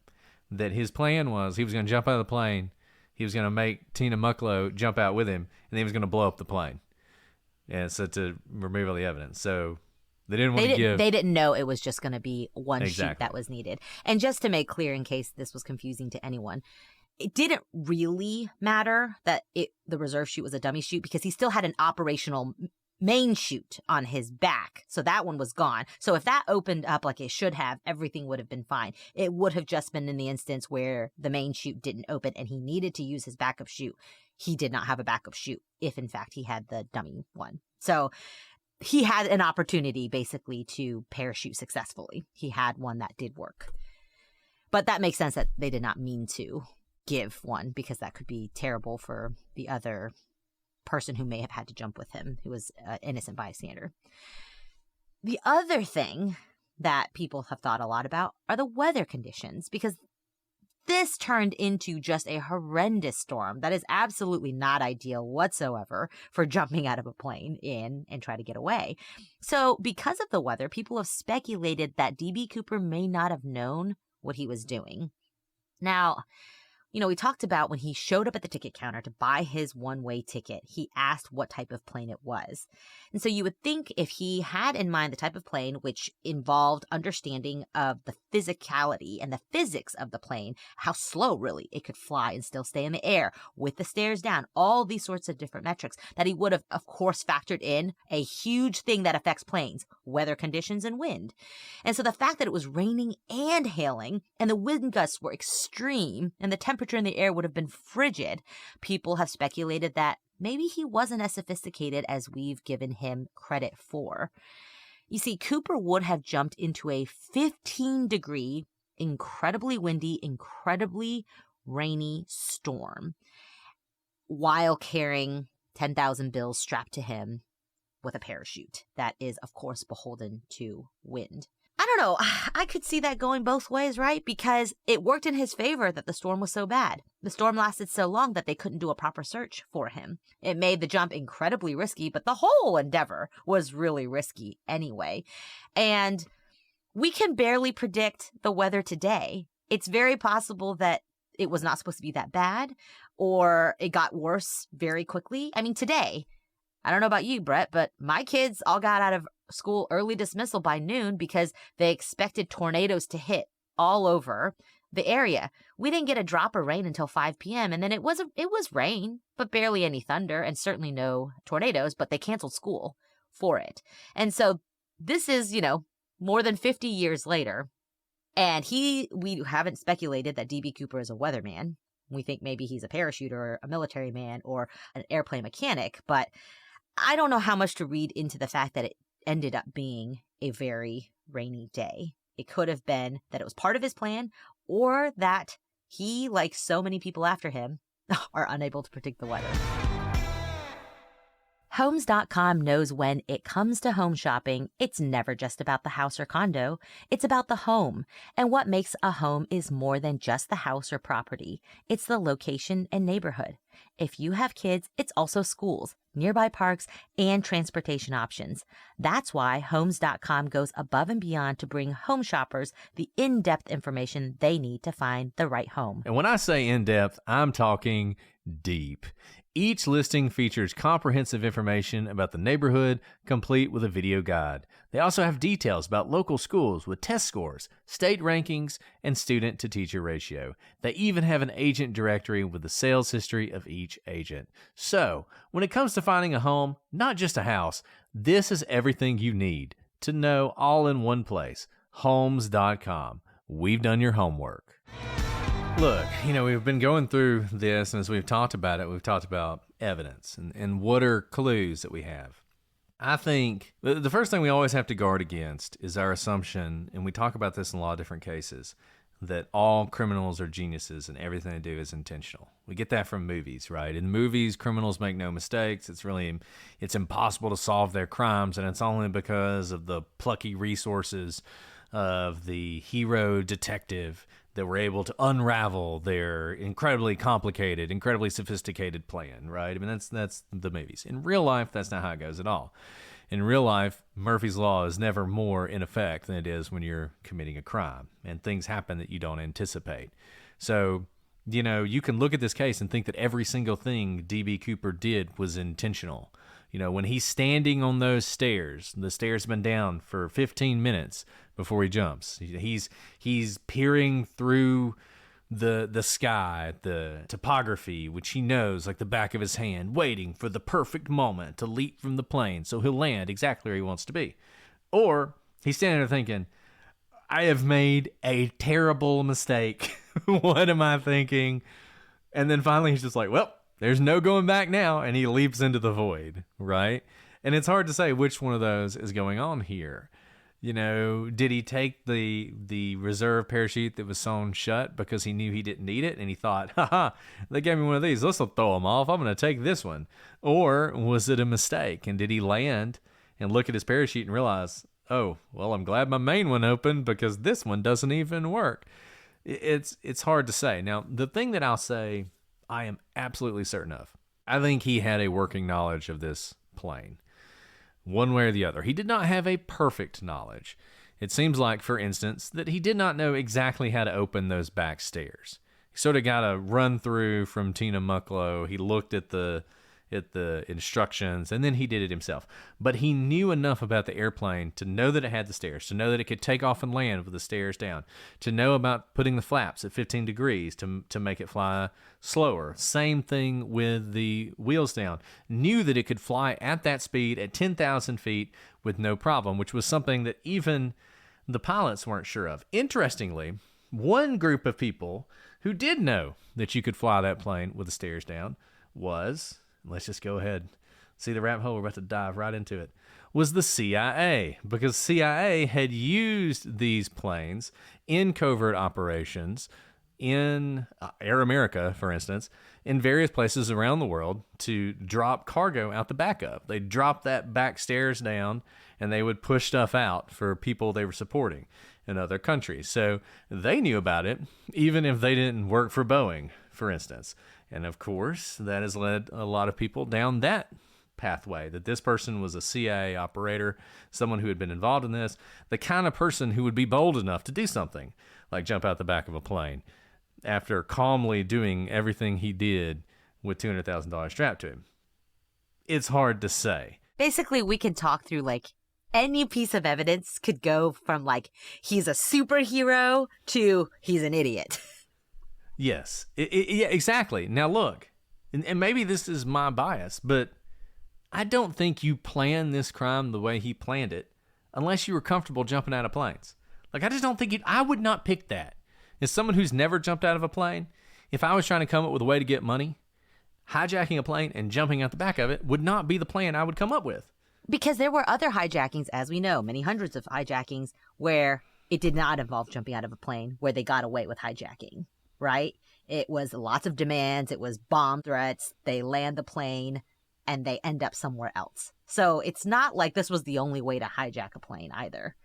that his plan was he was going to jump out of the plane, he was going to make Tina Mucklow jump out with him, and then he was going to blow up the plane. And so to remove all the evidence. So they didn't want to give. They didn't know it was just going to be one chute Exactly. that was needed. And just to make clear, in case this was confusing to anyone, it didn't really matter that the reserve chute was a dummy chute because he still had an operational main chute on his back. So that one was gone. So if that opened up like it should have, everything would have been fine. It would have just been in the instance where the main chute didn't open and he needed to use his backup chute. He did not have a backup chute if in fact he had the dummy one. So he had an opportunity basically to parachute successfully. He had one that did work. But that makes sense that they did not mean to give one because that could be terrible for the other person who may have had to jump with him, who was an innocent bystander. The other thing that people have thought a lot about are the weather conditions, because this turned into just a horrendous storm that is absolutely not ideal whatsoever for jumping out of a plane in and try to get away. So because of the weather, people have speculated that D.B. Cooper may not have known what he was doing. Now, we talked about when he showed up at the ticket counter to buy his one-way ticket, he asked what type of plane it was. And so you would think if he had in mind the type of plane which involved understanding of the physicality and the physics of the plane, how slow really it could fly and still stay in the air with the stairs down, all these sorts of different metrics, that he would have, of course, factored in a huge thing that affects planes, weather conditions and wind. And so the fact that it was raining and hailing and the wind gusts were extreme and the temperature in the air would have been frigid, people have speculated that maybe he wasn't as sophisticated as we've given him credit for. You see, Cooper would have jumped into a 15-degree, incredibly windy, incredibly rainy storm while carrying 10,000 bills strapped to him with a parachute that is, of course, beholden to wind. I don't know. I could see that going both ways, right? Because it worked in his favor that the storm was so bad. The storm lasted so long that they couldn't do a proper search for him. It made the jump incredibly risky, but the whole endeavor was really risky anyway. And we can barely predict the weather today. It's very possible that it was not supposed to be that bad, or it got worse very quickly. I mean, today, I don't know about you, Brett, but my kids all got out of school early dismissal by noon because they expected tornadoes to hit all over the area. We didn't get a drop of rain until 5 p.m. And then it was rain, but barely any thunder and certainly no tornadoes, but they canceled school for it. And so this is, more than 50 years later. And we haven't speculated that D.B. Cooper is a weatherman. We think maybe he's a parachuter or a military man or an airplane mechanic, but I don't know how much to read into the fact that it ended up being a very rainy day. It could have been that it was part of his plan, or that he, like so many people after him, are unable to predict the weather. Homes.com knows when it comes to home shopping, it's never just about the house or condo. It's about the home. And what makes a home is more than just the house or property. It's the location and neighborhood. If you have kids, it's also schools, nearby parks, and transportation options. That's why Homes.com goes above and beyond to bring home shoppers the in-depth information they need to find the right home. And when I say in-depth, I'm talking deep. Each listing features comprehensive information about the neighborhood, complete with a video guide. They also have details about local schools with test scores, state rankings, and student-to-teacher ratio. They even have an agent directory with the sales history of each agent. So, when it comes to finding a home, not just a house, this is everything you need to know all in one place. Homes.com. We've done your homework. Look, we've been going through this, and as we've talked about it, we've talked about evidence and what are clues that we have. I think the first thing we always have to guard against is our assumption, and we talk about this in a lot of different cases, that all criminals are geniuses and everything they do is intentional. We get that from movies, right? In movies, criminals make no mistakes. It's impossible to solve their crimes, and it's only because of the plucky resources of the hero detective that were able to unravel their incredibly complicated, incredibly sophisticated plan, right? I mean, that's the movies. In real life, that's not how it goes at all. In real life, Murphy's Law is never more in effect than it is when you're committing a crime, and things happen that you don't anticipate. So, you can look at this case and think that every single thing D.B. Cooper did was intentional. When he's standing on those stairs, the stairs have been down for 15 minutes before he jumps. He's peering through the sky, the topography, which he knows like the back of his hand, waiting for the perfect moment to leap from the plane so he'll land exactly where he wants to be. Or he's standing there thinking, I have made a terrible mistake. What am I thinking? And then finally he's just like, well, there's no going back now, and he leaps into the void, right? And it's hard to say which one of those is going on here. Did he take the reserve parachute that was sewn shut because he knew he didn't need it, and he thought, they gave me one of these, this will throw him off, I'm going to take this one? Or was it a mistake, and did he land and look at his parachute and realize, oh, well, I'm glad my main one opened because this one doesn't even work? It's hard to say. Now, the thing that I'll say I am absolutely certain of, I think he had a working knowledge of this plane, one way or the other. He did not have a perfect knowledge. It seems like, for instance, that he did not know exactly how to open those back stairs. He sort of got a run through from Tina Mucklow. He looked at the instructions, and then he did it himself. But he knew enough about the airplane to know that it had the stairs, to know that it could take off and land with the stairs down, to know about putting the flaps at 15 degrees to make it fly slower. Same thing with the wheels down. Knew that it could fly at that speed at 10,000 feet with no problem, which was something that even the pilots weren't sure of. Interestingly, one group of people who did know that you could fly that plane with the stairs down was... let's just go ahead. See the rabbit hole? We're about to dive right into it. Was the CIA, because CIA had used these planes in covert operations in Air America, for instance, in various places around the world to drop cargo out the back of. They dropped that back stairs down, and they would push stuff out for people they were supporting in other countries. So they knew about it, even if they didn't work for Boeing, for instance. And of course, that has led a lot of people down that pathway, that this person was a CIA operator, someone who had been involved in this, the kind of person who would be bold enough to do something like jump out the back of a plane after calmly doing everything he did with $200,000 strapped to him. It's hard to say. Basically, we can talk through like any piece of evidence could go from like he's a superhero to he's an idiot. Yes, yeah, exactly. Now look, and maybe this is my bias, but I don't think you plan this crime the way he planned it unless you were comfortable jumping out of planes. Like, I just don't think I would not pick that. As someone who's never jumped out of a plane, if I was trying to come up with a way to get money, hijacking a plane and jumping out the back of it would not be the plan I would come up with. Because there were other hijackings, as we know, many hundreds of hijackings where it did not involve jumping out of a plane, where they got away with hijacking, right? It was lots of demands. It was bomb threats. They land the plane and they end up somewhere else. So it's not like this was the only way to hijack a plane either,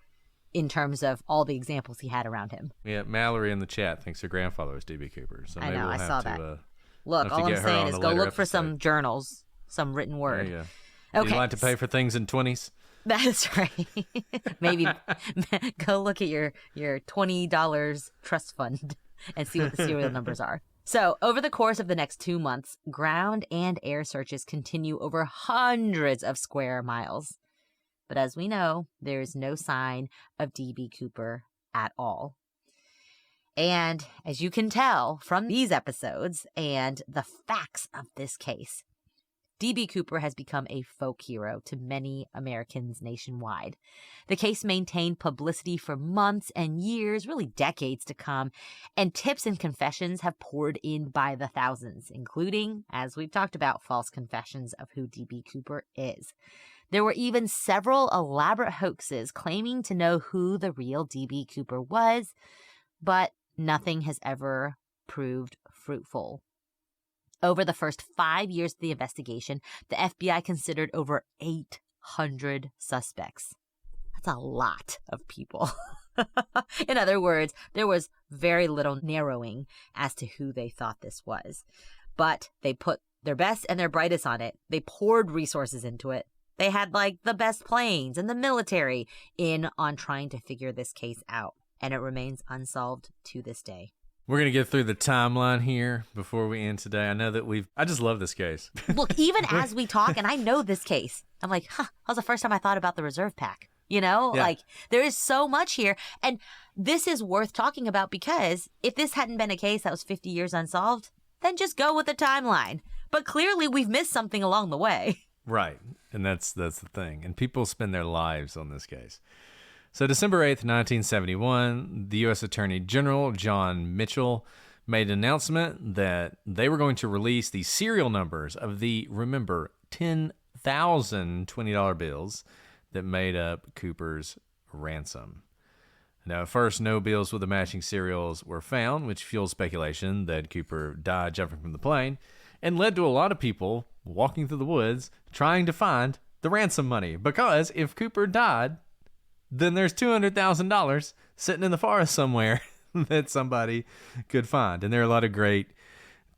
in terms of all the examples he had around him. Yeah, Mallory in the chat thinks her grandfather was D.B. Cooper. So I maybe know, we'll I have saw to, that. Look, all I'm saying is go look for some journals, some written word. Yeah. Okay. Do you like to pay for things in 20s? That's right. Maybe go look at your $20 trust fund and see what the serial numbers are. So over the course of the next 2 months, ground and air searches continue over hundreds of square miles. But as we know, there is no sign of D.B. Cooper at all. And as you can tell from these episodes and the facts of this case, D.B. Cooper has become a folk hero to many Americans nationwide. The case maintained publicity for months and years, really decades to come, and tips and confessions have poured in by the thousands, including, as we've talked about, false confessions of who D.B. Cooper is. There were even several elaborate hoaxes claiming to know who the real D.B. Cooper was, but nothing has ever proved fruitful. Over the first 5 years of the investigation, the FBI considered over 800 suspects. That's a lot of people. In other words, there was very little narrowing as to who they thought this was. But they put their best and their brightest on it. They poured resources into it. They had like the best planes and the military in on trying to figure this case out. And it remains unsolved to this day. We're going to get through the timeline here before we end today. I know that I just love this case. Look, even as we talk, and I know this case, I'm like, that was the first time I thought about the reserve pack. You know, Yeah. like there is so much here. And this is worth talking about because if this hadn't been a case that was 50 years unsolved, then just go with the timeline. But clearly we've missed something along the way. Right. And that's the thing. And people spend their lives on this case. So December 8th, 1971, the U.S. Attorney General John Mitchell made an announcement that they were going to release the serial numbers of the, remember, 10,000 $20 bills that made up Cooper's ransom. Now, at first, no bills with the matching serials were found, which fueled speculation that Cooper died jumping from the plane and led to a lot of people walking through the woods trying to find the ransom money. Because if Cooper died, then there's $200,000 sitting in the forest somewhere that somebody could find. And there are a lot of great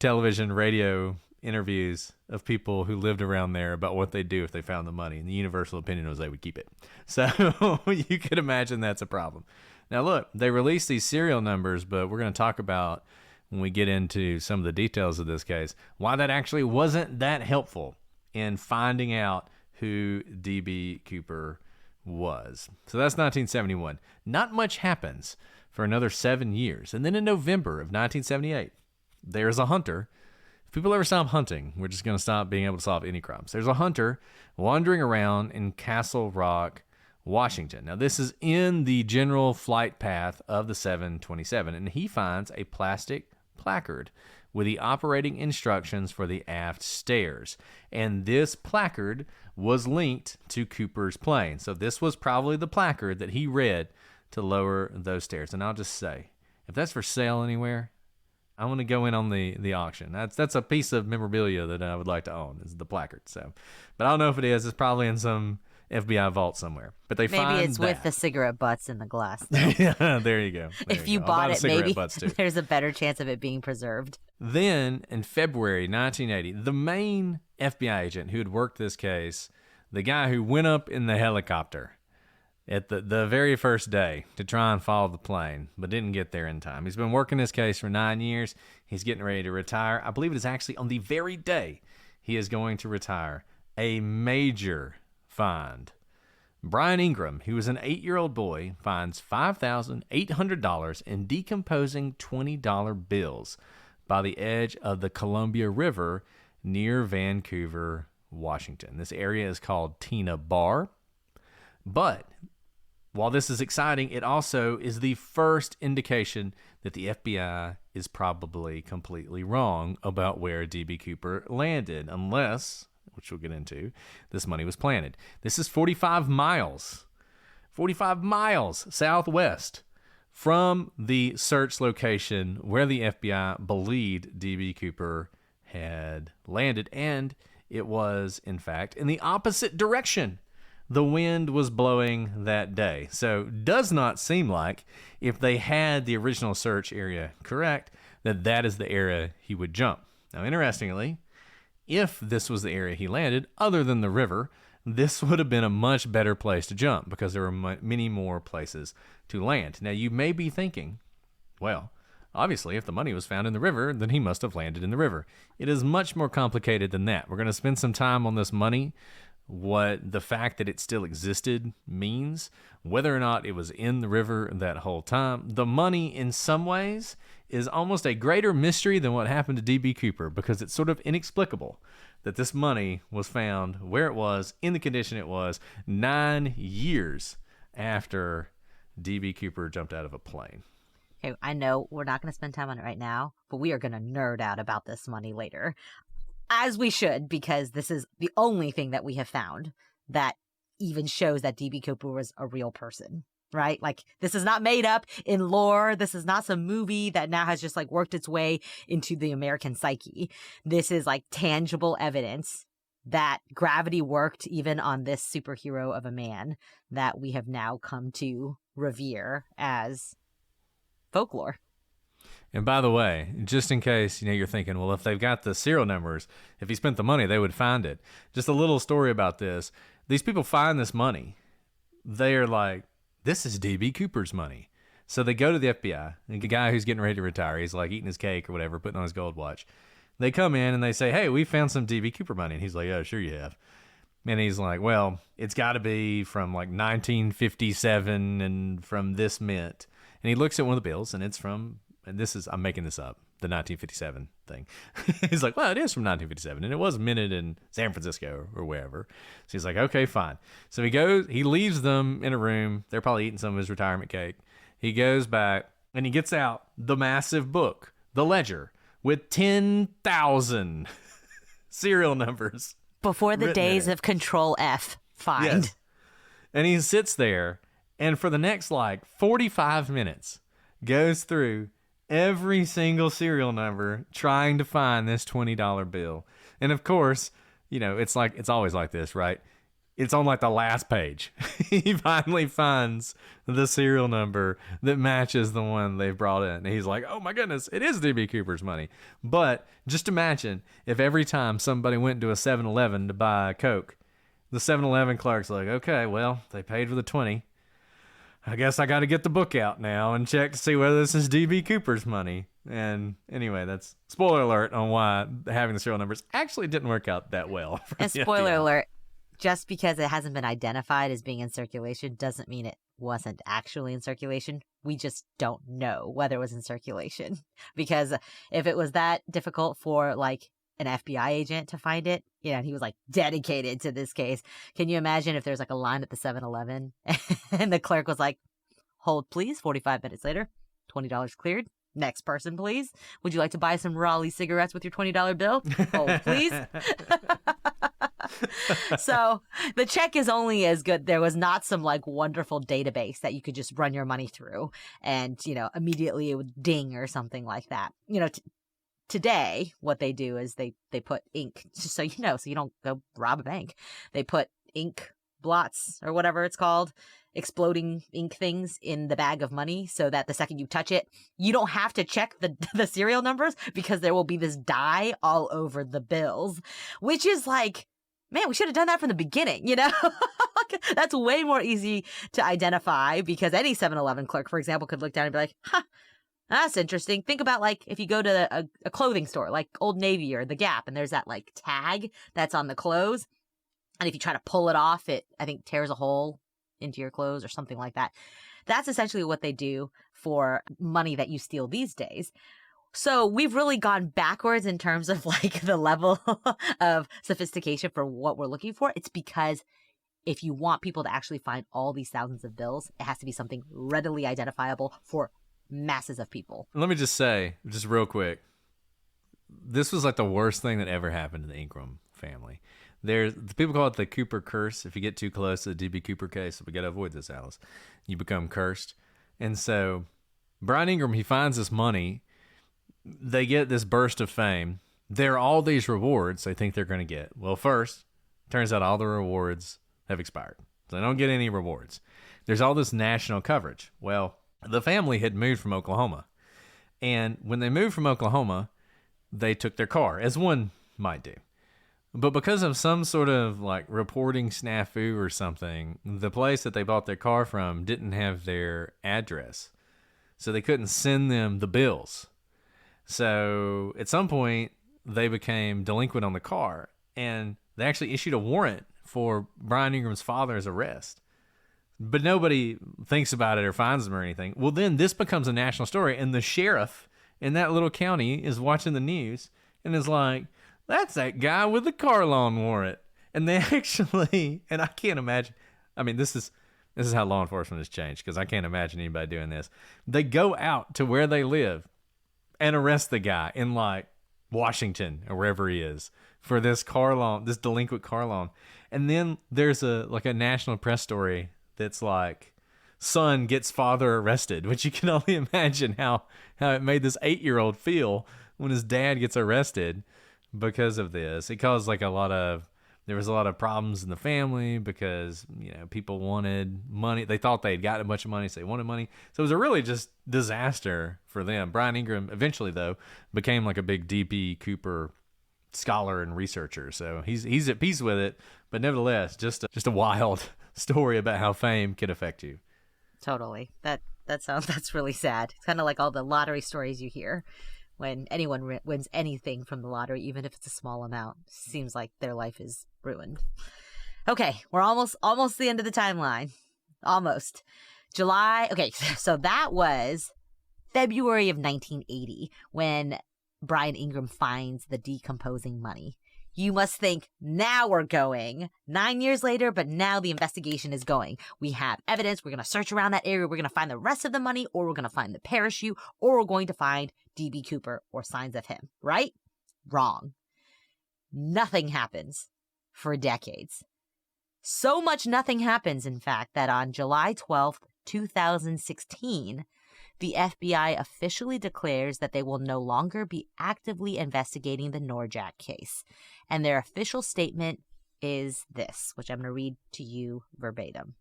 television, radio interviews of people who lived around there about what they'd do if they found the money. And the universal opinion was they would keep it. So you could imagine that's a problem. Now, look, they released these serial numbers, but we're going to talk about, when we get into some of the details of this case, why that actually wasn't that helpful in finding out who D.B. Cooper was. So that's 1971. Not much happens for another 7 years. And then in November of 1978, there's a hunter. If people ever stop hunting, we're just going to stop being able to solve any crimes. There's a hunter wandering around in Castle Rock, Washington. Now, this is in the general flight path of the 727, and he finds a plastic placard with the operating instructions for the aft stairs. And this placard was linked to Cooper's plane. So this was probably the placard that he read to lower those stairs. And I'll just say, if that's for sale anywhere, I want to go in on the auction. That's a piece of memorabilia that I would like to own, is the placard. So, but I don't know if it is. It's probably in some FBI vault somewhere. But they find Maybe it's with the that. cigarette butts in the glass. Yeah, there you go. There If you you go. I'll buy bought the it, cigarette maybe butts, too. there's a better chance of it being preserved. Then, in February 1980, the main FBI agent who had worked this case, the guy who went up in the helicopter at the very first day to try and follow the plane, but didn't get there in time. He's been working this case for 9 years. He's getting ready to retire. I believe it is actually on the very day he is going to retire. A major find. Brian Ingram, who was an 8-year-old boy, finds $5,800 in decomposing $20 bills by the edge of the Columbia River near Vancouver, Washington. This area is called Tina Bar. But while this is exciting, it also is the first indication that the FBI is probably completely wrong about where D.B. Cooper landed, unless, which we'll get into, this money was planted. This is 45 miles southwest from the search location where the FBI believed D.B. Cooper had landed, and it was, in fact, in the opposite direction the wind was blowing that day. So does not seem like, if they had the original search area correct, that is the area he would jump. Now, interestingly, if this was the area he landed, other than the river, this would have been a much better place to jump because there were many more places to land. Now, you may be thinking, well, obviously, if the money was found in the river, then he must have landed in the river. It is much more complicated than that. We're going to spend some time on this money, what the fact that it still existed means, whether or not it was in the river that whole time. The money, in some ways, is almost a greater mystery than what happened to D.B. Cooper, because it's sort of inexplicable that this money was found where it was, in the condition it was, 9 years after D.B. Cooper jumped out of a plane. Okay, I know we're not going to spend time on it right now, but we are going to nerd out about this money later. As we should, because this is the only thing that we have found that even shows that D.B. Cooper was a real person, right? Like, this is not made up in lore. This is not some movie that now has just like worked its way into the American psyche. This is like tangible evidence that gravity worked even on this superhero of a man that we have now come to revere as folklore. And by the way, just in case, you're thinking, well, if they've got the serial numbers, if he spent the money, they would find it. Just a little story about this. These people find this money. They are like, this is D.B. Cooper's money. So they go to the FBI. The guy who's getting ready to retire, he's like eating his cake or whatever, putting on his gold watch. They come in and they say, hey, we found some D.B. Cooper money. And he's like, yeah, sure you have. And he's like, well, it's got to be from like 1957 and from this mint. And he looks at one of the bills, and it's from... And this is, I'm making this up, the 1957 thing. He's like, well, it is from 1957, and it was minted in San Francisco or wherever. So he's like, okay, fine. So he leaves them in a room. They're probably eating some of his retirement cake. He goes back, and he gets out the massive book, the ledger, with 10,000 serial numbers. Before the days of Control F, find. Yes. And he sits there, and for the next, 45 minutes, goes through every single serial number trying to find this $20 bill. And of course, it's always like this, right? It's on the last page. He finally finds the serial number that matches the one they've brought in. And he's like, oh my goodness, it is D.B. Cooper's money. But just imagine if every time somebody went to a 7-Eleven to buy a Coke, the 7-Eleven clerk's like, okay, well, they paid for the 20. I guess I got to get the book out now and check to see whether this is D.B. Cooper's money. And anyway, that's spoiler alert on why having the serial numbers actually didn't work out that well. And spoiler alert, just because it hasn't been identified as being in circulation doesn't mean it wasn't actually in circulation. We just don't know whether it was in circulation. Because if it was that difficult for an FBI agent to find it, and he was dedicated to this case. Can you imagine if there's a line at the 7-Eleven and the clerk was like, hold please, 45 minutes later, $20 cleared. Next person, please. Would you like to buy some Raleigh cigarettes with your $20 bill? Hold please. So the check is only as good. There was not some wonderful database that you could just run your money through and, immediately it would ding or something like that. Today, what they do is they put ink, just so you don't go rob a bank. They put ink blots or whatever it's called, exploding ink things in the bag of money so that the second you touch it, you don't have to check the serial numbers because there will be this dye all over the bills, which is like, man, we should have done that from the beginning, you know? That's way more easy to identify because any 7-Eleven clerk, for example, could look down and be like, huh, that's interesting. Think about like if you go to a clothing store like Old Navy or The Gap and there's that like tag that's on the clothes. And if you try to pull it off, it, I think, tears a hole into your clothes or something like that. That's essentially what they do for money that you steal these days. So we've really gone backwards in terms of like the level of sophistication for what we're looking for. It's because if you want people to actually find all these thousands of bills, it has to be something readily identifiable for masses of people. Let me just say, just real quick, this was like the worst thing that ever happened to the Ingram family. People call it the Cooper curse. If you get too close to the D.B. Cooper case, we got to avoid this, Alice. You become cursed. And so Brian Ingram, he finds this money. They get this burst of fame. There are all these rewards they think they're going to get. Well, first, turns out all the rewards have expired. So they don't get any rewards. There's all this national coverage. Well, the family had moved from Oklahoma. And when they moved from Oklahoma, they took their car, as one might do. But because of some sort of like reporting snafu or something, the place that they bought their car from didn't have their address. So they couldn't send them the bills. So at some point, they became delinquent on the car. And they actually issued a warrant for Brian Ingram's father's arrest. But nobody thinks about it or finds them or anything. Well, then this becomes a national story. And the sheriff in that little county is watching the news and is like, that's that guy with the car loan warrant. And they actually, and I can't imagine, I mean, this is how law enforcement has changed because I can't imagine anybody doing this. They go out to where they live and arrest the guy in like Washington or wherever he is for this car loan, this delinquent car loan. And then there's a national press story that's like, son gets father arrested, which you can only imagine how it made this 8-year-old feel when his dad gets arrested because of this. It caused like there was a lot of problems in the family because, you know, people wanted money. They thought they had gotten a bunch of money, so they wanted money. So it was a really just disaster for them. Brian Ingram eventually, though, became like a big D.B. Cooper scholar and researcher. So he's at peace with it, but nevertheless, just a wild story about how fame can affect you. Totally. That's really sad. It's kind of like all the lottery stories you hear. When anyone wins anything from the lottery, even if it's a small amount, seems like their life is ruined. Okay, we're almost the end of the timeline. Almost. July. Okay, so that was February of 1980 when Brian Ingram finds the decomposing money. You must think, now we're going. 9 years later, but now the investigation is going. We have evidence. We're going to search around that area. We're going to find the rest of the money, or we're going to find the parachute, or we're going to find D.B. Cooper or signs of him. Right? Wrong. Nothing happens for decades. So much nothing happens, in fact, that on July 12th, 2016, the FBI officially declares that they will no longer be actively investigating the Norjack case. And their official statement is this, which I'm going to read to you verbatim.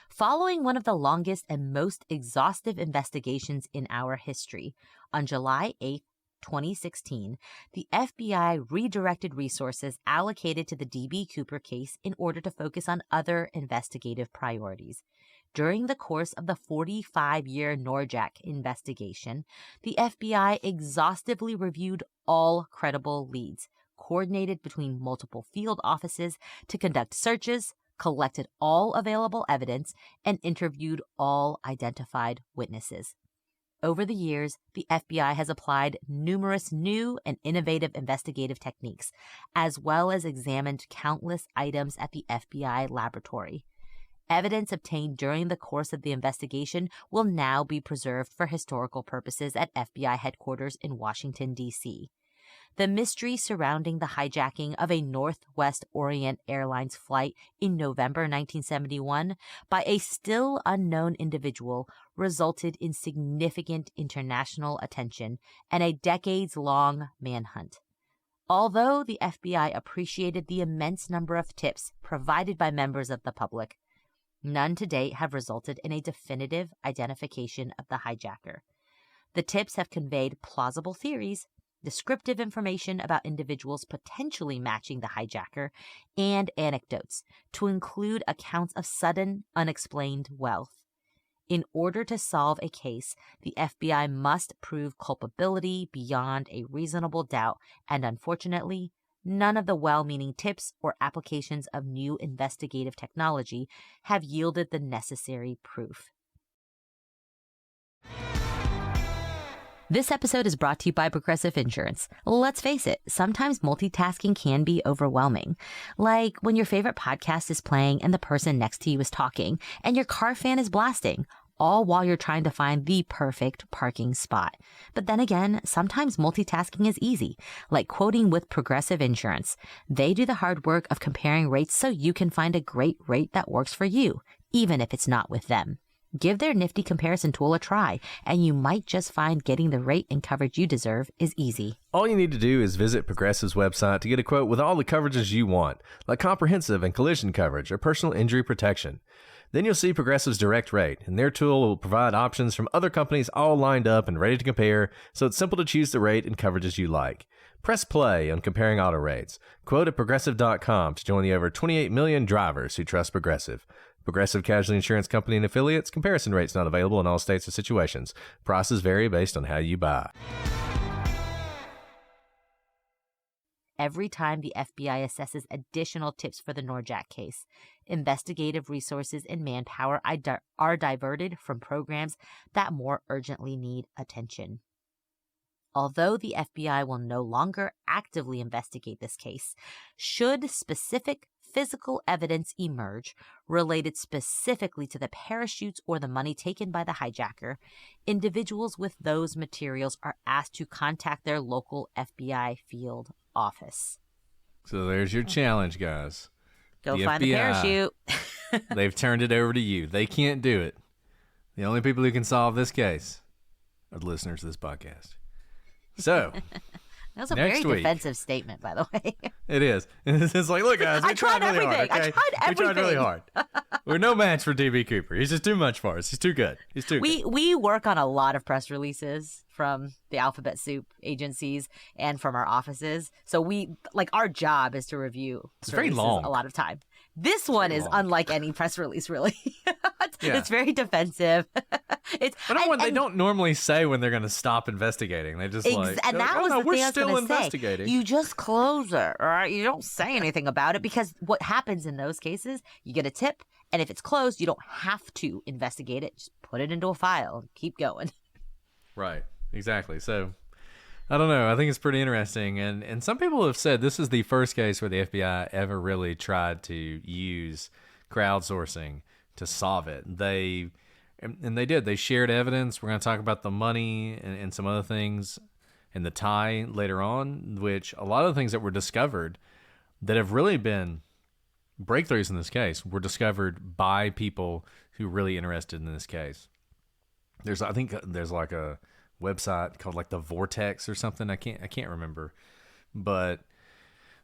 Following one of the longest and most exhaustive investigations in our history, on July 8th, 2016, the FBI redirected resources allocated to the D.B. Cooper case in order to focus on other investigative priorities. During the course of the 45-year Norjack investigation, the FBI exhaustively reviewed all credible leads, coordinated between multiple field offices to conduct searches, collected all available evidence, and interviewed all identified witnesses. Over the years, the FBI has applied numerous new and innovative investigative techniques, as well as examined countless items at the FBI laboratory. Evidence obtained during the course of the investigation will now be preserved for historical purposes at FBI headquarters in Washington, D.C. The mystery surrounding the hijacking of a Northwest Orient Airlines flight in November 1971 by a still unknown individual resulted in significant international attention and a decades-long manhunt. Although the FBI appreciated the immense number of tips provided by members of the public, none to date have resulted in a definitive identification of the hijacker. The tips have conveyed plausible theories, descriptive information about individuals potentially matching the hijacker, and anecdotes to include accounts of sudden, unexplained wealth. In order to solve a case, the FBI must prove culpability beyond a reasonable doubt, and unfortunately, none of the well-meaning tips or applications of new investigative technology have yielded the necessary proof. This episode is brought to you by Progressive Insurance. Let's face it, sometimes multitasking can be overwhelming. Like when your favorite podcast is playing and the person next to you is talking, and your car fan is blasting, all while you're trying to find the perfect parking spot. But then again, sometimes multitasking is easy, like quoting with Progressive Insurance. They do the hard work of comparing rates so you can find a great rate that works for you, even if it's not with them. Give their nifty comparison tool a try, and you might just find getting the rate and coverage you deserve is easy. All you need to do is visit Progressive's website to get a quote with all the coverages you want, like comprehensive and collision coverage or personal injury protection. Then you'll see Progressive's direct rate, and their tool will provide options from other companies all lined up and ready to compare, so it's simple to choose the rate and coverages you like. Press play on comparing auto rates. Quote at Progressive.com to join the over 28 million drivers who trust Progressive. Progressive Casualty Insurance Company and Affiliates. Comparison rates not available in all states or situations. Prices vary based on how you buy. Every time the FBI assesses additional tips for the Norjack case, investigative resources and manpower are diverted from programs that more urgently need attention. Although the FBI will no longer actively investigate this case, should specific physical evidence emerge related specifically to the parachutes or the money taken by the hijacker, individuals with those materials are asked to contact their local FBI field office. So there's your challenge, guys. Go the find FBI, the parachute. They've turned it over to you. They can't do it. The only people who can solve this case are the listeners of this podcast. So, that was a next very week, defensive statement, by the way. It is. It's like, look, guys, we tried really hard. Okay? I tried everything. We tried really hard. We're no match for DB Cooper. He's just too much for us. He's too good. He's too good. We work on a lot of press releases from the alphabet soup agencies and from our offices. So our job is to review It's very long. a lot of time. This one is unlike any press release, really. Yeah. It's very defensive. They don't normally say when they're going to stop investigating. They just we're still investigating. You just close it, all right? You don't say anything about it, because what happens in those cases, you get a tip, and if it's closed, you don't have to investigate it. Just put it into a file and keep going. Right. Exactly. So, I don't know. I think it's pretty interesting. And some people have said this is the first case where the FBI ever really tried to use crowdsourcing to solve it. They did. They shared evidence. We're going to talk about the money and some other things and the tie later on, which a lot of the things that were discovered that have really been breakthroughs in this case were discovered by people who are really interested in this case. I think there's like a website called like the Vortex or something. I can't remember, but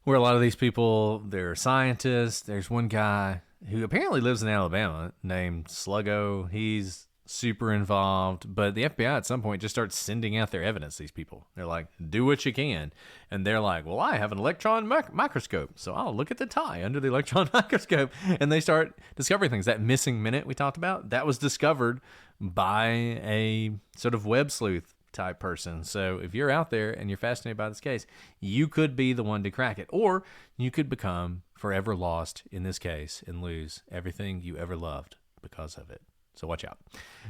where a lot of these people, they're scientists. There's one guy who apparently lives in Alabama named Sluggo. He's super involved, but the FBI at some point just starts sending out their evidence to these people. They're like, do what you can. And they're like, well, I have an electron microscope, so I'll look at the tie under the electron microscope. And they start discovering things. That missing minute we talked about, that was discovered by a sort of web sleuth type person. So if you're out there and you're fascinated by this case, you could be the one to crack it, or you could become forever lost in this case and lose everything you ever loved because of it. So watch out.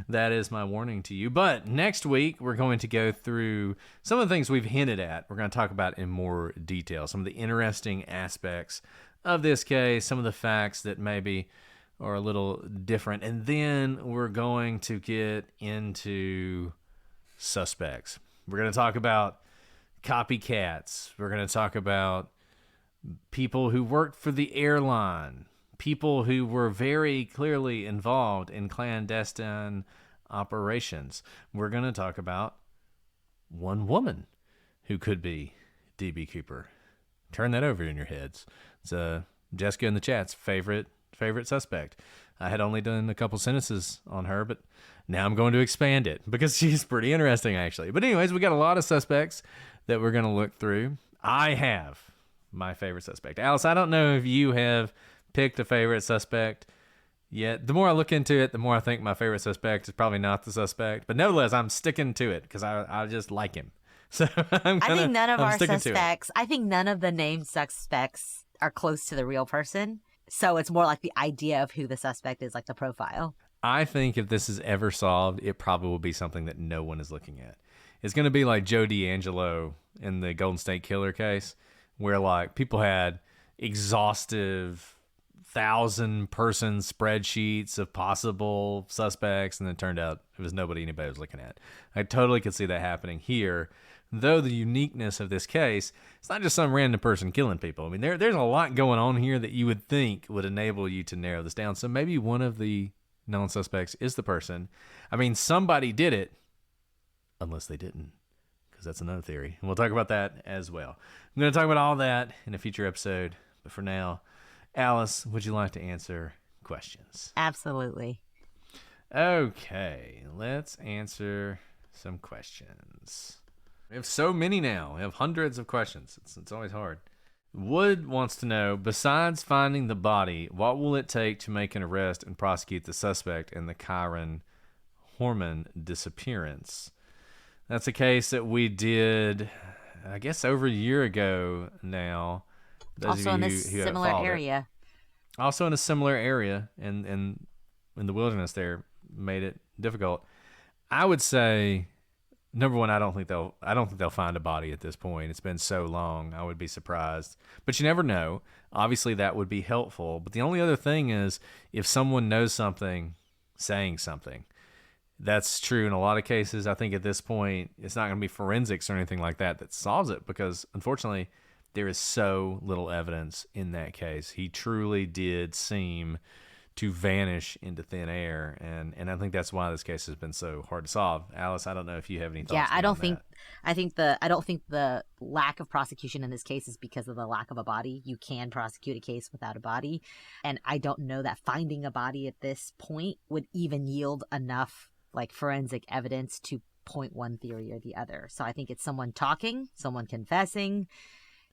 That is my warning to you. But next week, we're going to go through some of the things we've hinted at. We're going to talk about in more detail, some of the interesting aspects of this case, some of the facts that maybe are a little different. And then we're going to get into suspects. We're going to talk about copycats. We're going to talk about people who worked for the airline, people who were very clearly involved in clandestine operations. We're going to talk about one woman who could be DB Cooper. turn that over in your heads. It's Jessica in the chat's favorite suspect. I had only done a couple sentences on her, but now I'm going to expand it because she's pretty interesting, actually. But anyways, we got a lot of suspects that we're going to look through. I have my favorite suspect. Alice, I don't know if you have picked a favorite suspect yet. The more I look into it, the more I think my favorite suspect is probably not the suspect. But nevertheless, I'm sticking to it because I just like him. So I think none of our suspects, I think none of the named suspects are close to the real person. So it's more like the idea of who the suspect is, like the profile. I think if this is ever solved, it probably will be something that no one is looking at. It's going to be like Joe D'Angelo in the Golden State Killer case, where like people had exhaustive 1,000-person spreadsheets of possible suspects, and it turned out it was nobody anybody was looking at. I totally could see that happening here. Though the uniqueness of this case, it's not just some random person killing people. I mean, there's a lot going on here that you would think would enable you to narrow this down. So maybe one of the known suspects is the person. I mean, somebody did it, unless they didn't, because that's another theory. And we'll talk about that as well. I'm going to talk about all that in a future episode. But for now, Alice, would you like to answer questions? Absolutely. Okay, let's answer some questions. We have so many now. We have hundreds of questions. It's always hard. Wood wants to know, besides finding the body, what will it take to make an arrest and prosecute the suspect in the Kyron Horman disappearance? That's a case that we did, I guess, over a year ago now. Also in a similar area. Also in a similar area, and in the wilderness there made it difficult. I would say, number one, I don't think they'll find a body at this point. It's been so long. I would be surprised. But you never know. Obviously, that would be helpful. But the only other thing is if someone knows something, saying something. That's true in a lot of cases. I think at this point, it's not going to be forensics or anything like that solves it because, unfortunately, there is so little evidence in that case. He truly did seem to vanish into thin air, and I think that's why this case has been so hard to solve. Alice, I don't know if you have any thoughts. Yeah, I don't think the lack of prosecution in this case is because of the lack of a body. You can prosecute a case without a body, and I don't know that finding a body at this point would even yield enough like forensic evidence to point one theory or the other. So I think it's someone talking, someone confessing,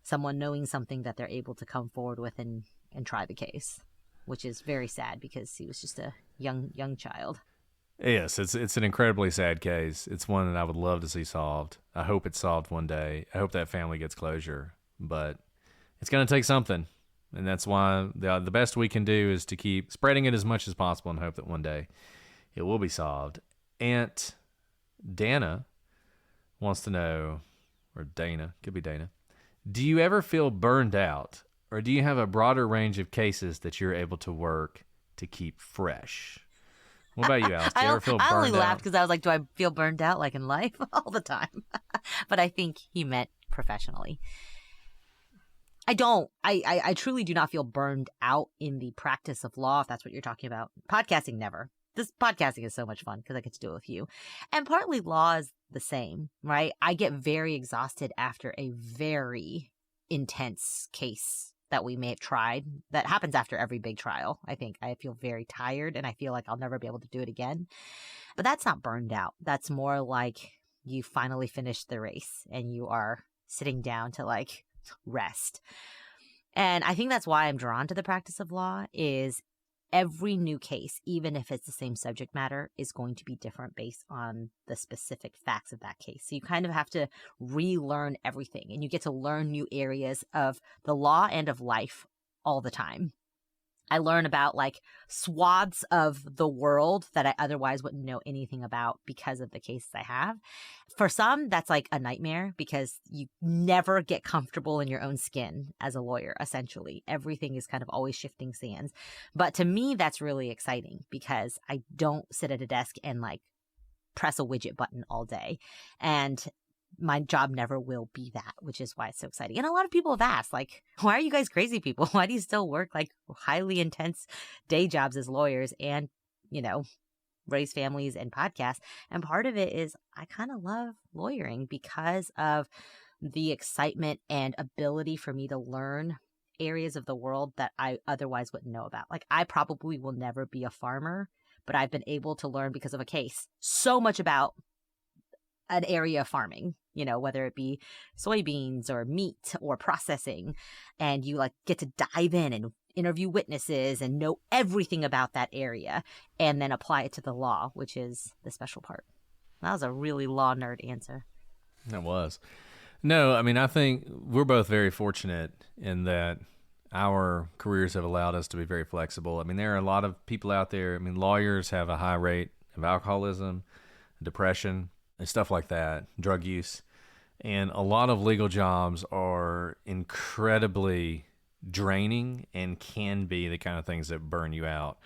someone knowing something that they're able to come forward with and try the case, which is very sad because he was just a young child. Yes, it's an incredibly sad case. It's one that I would love to see solved. I hope it's solved one day. I hope that family gets closure, but it's going to take something, and that's why the best we can do is to keep spreading it as much as possible and hope that one day it will be solved. Aunt Dana wants to know, or Dana, could be Dana, do you ever feel burned out, or do you have a broader range of cases that you're able to work to keep fresh? What about you, Alice? Do you ever feel burned out? I only laughed because I was like, do I feel burned out like in life all the time? But I think he meant professionally. I don't. I truly do not feel burned out in the practice of law, if that's what you're talking about. Podcasting, never. This podcasting is so much fun because I get to do it with you. And partly law is the same, right? I get very exhausted after a very intense case that we may have tried. That happens after every big trial. I think I feel very tired and I feel like I'll never be able to do it again. But that's not burned out. That's more like you finally finished the race and you are sitting down to like rest. And I think that's why I'm drawn to the practice of law is every new case, even if it's the same subject matter, is going to be different based on the specific facts of that case. So you kind of have to relearn everything, and you get to learn new areas of the law and of life all the time. I learn about like swaths of the world that I otherwise wouldn't know anything about because of the cases I have. For some, that's like a nightmare because you never get comfortable in your own skin as a lawyer, essentially. Everything is kind of always shifting sands. But to me, that's really exciting because I don't sit at a desk and like press a widget button all day. And my job never will be that, which is why it's so exciting. And a lot of people have asked, like, why are you guys crazy people? Why do you still work like highly intense day jobs as lawyers and, you know, raise families and podcasts? And part of it is I kind of love lawyering because of the excitement and ability for me to learn areas of the world that I otherwise wouldn't know about. Like, I probably will never be a farmer, but I've been able to learn because of a case so much about an area of farming, whether it be soybeans or meat or processing. And you like get to dive in and interview witnesses and know everything about that area and then apply it to the law, which is the special part. That was a really law nerd answer. That was. No, I mean, I think we're both very fortunate in that our careers have allowed us to be very flexible. I mean, there are a lot of people out there. I mean, lawyers have a high rate of alcoholism, depression, and stuff like that, drug use. And a lot of legal jobs are incredibly draining and can be the kind of things that burn you out.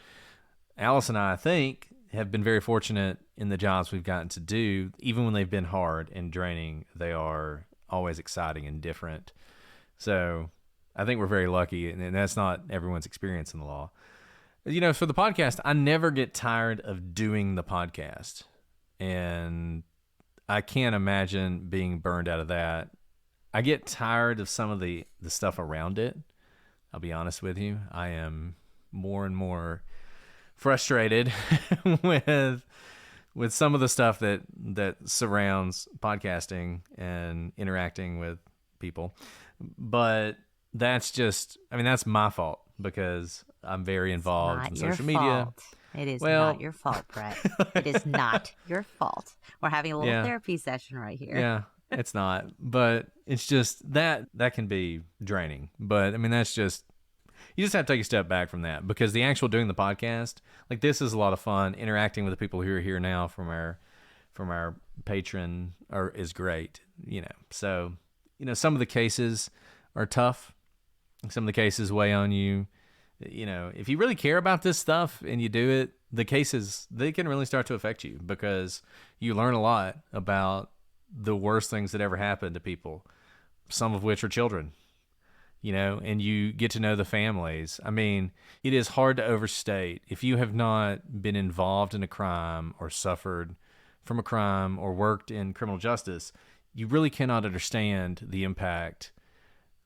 Alice and I think, have been very fortunate in the jobs we've gotten to do. Even when they've been hard and draining, they are always exciting and different. So I think we're very lucky, and that's not everyone's experience in the law. For the podcast, I never get tired of doing the podcast. And I can't imagine being burned out of that. I get tired of some of the stuff around it. I'll be honest with you. I am more and more frustrated with some of the stuff that surrounds podcasting and interacting with people. But that's that's my fault because I'm very involved in social media. It is not your fault, Brett. It is not your fault. We're having a little therapy session right here. Yeah, it's not. But it's just that can be draining. But that's just, you just have to take a step back from that, because the actual doing the podcast, like, this is a lot of fun. Interacting with the people who are here now from our patron is great. So some of the cases are tough. Some of the cases weigh on you. If you really care about this stuff and you do it, the cases, they can really start to affect you, because you learn a lot about the worst things that ever happened to people, some of which are children, and you get to know the families. It is hard to overstate. If you have not been involved in a crime or suffered from a crime or worked in criminal justice, you really cannot understand the impact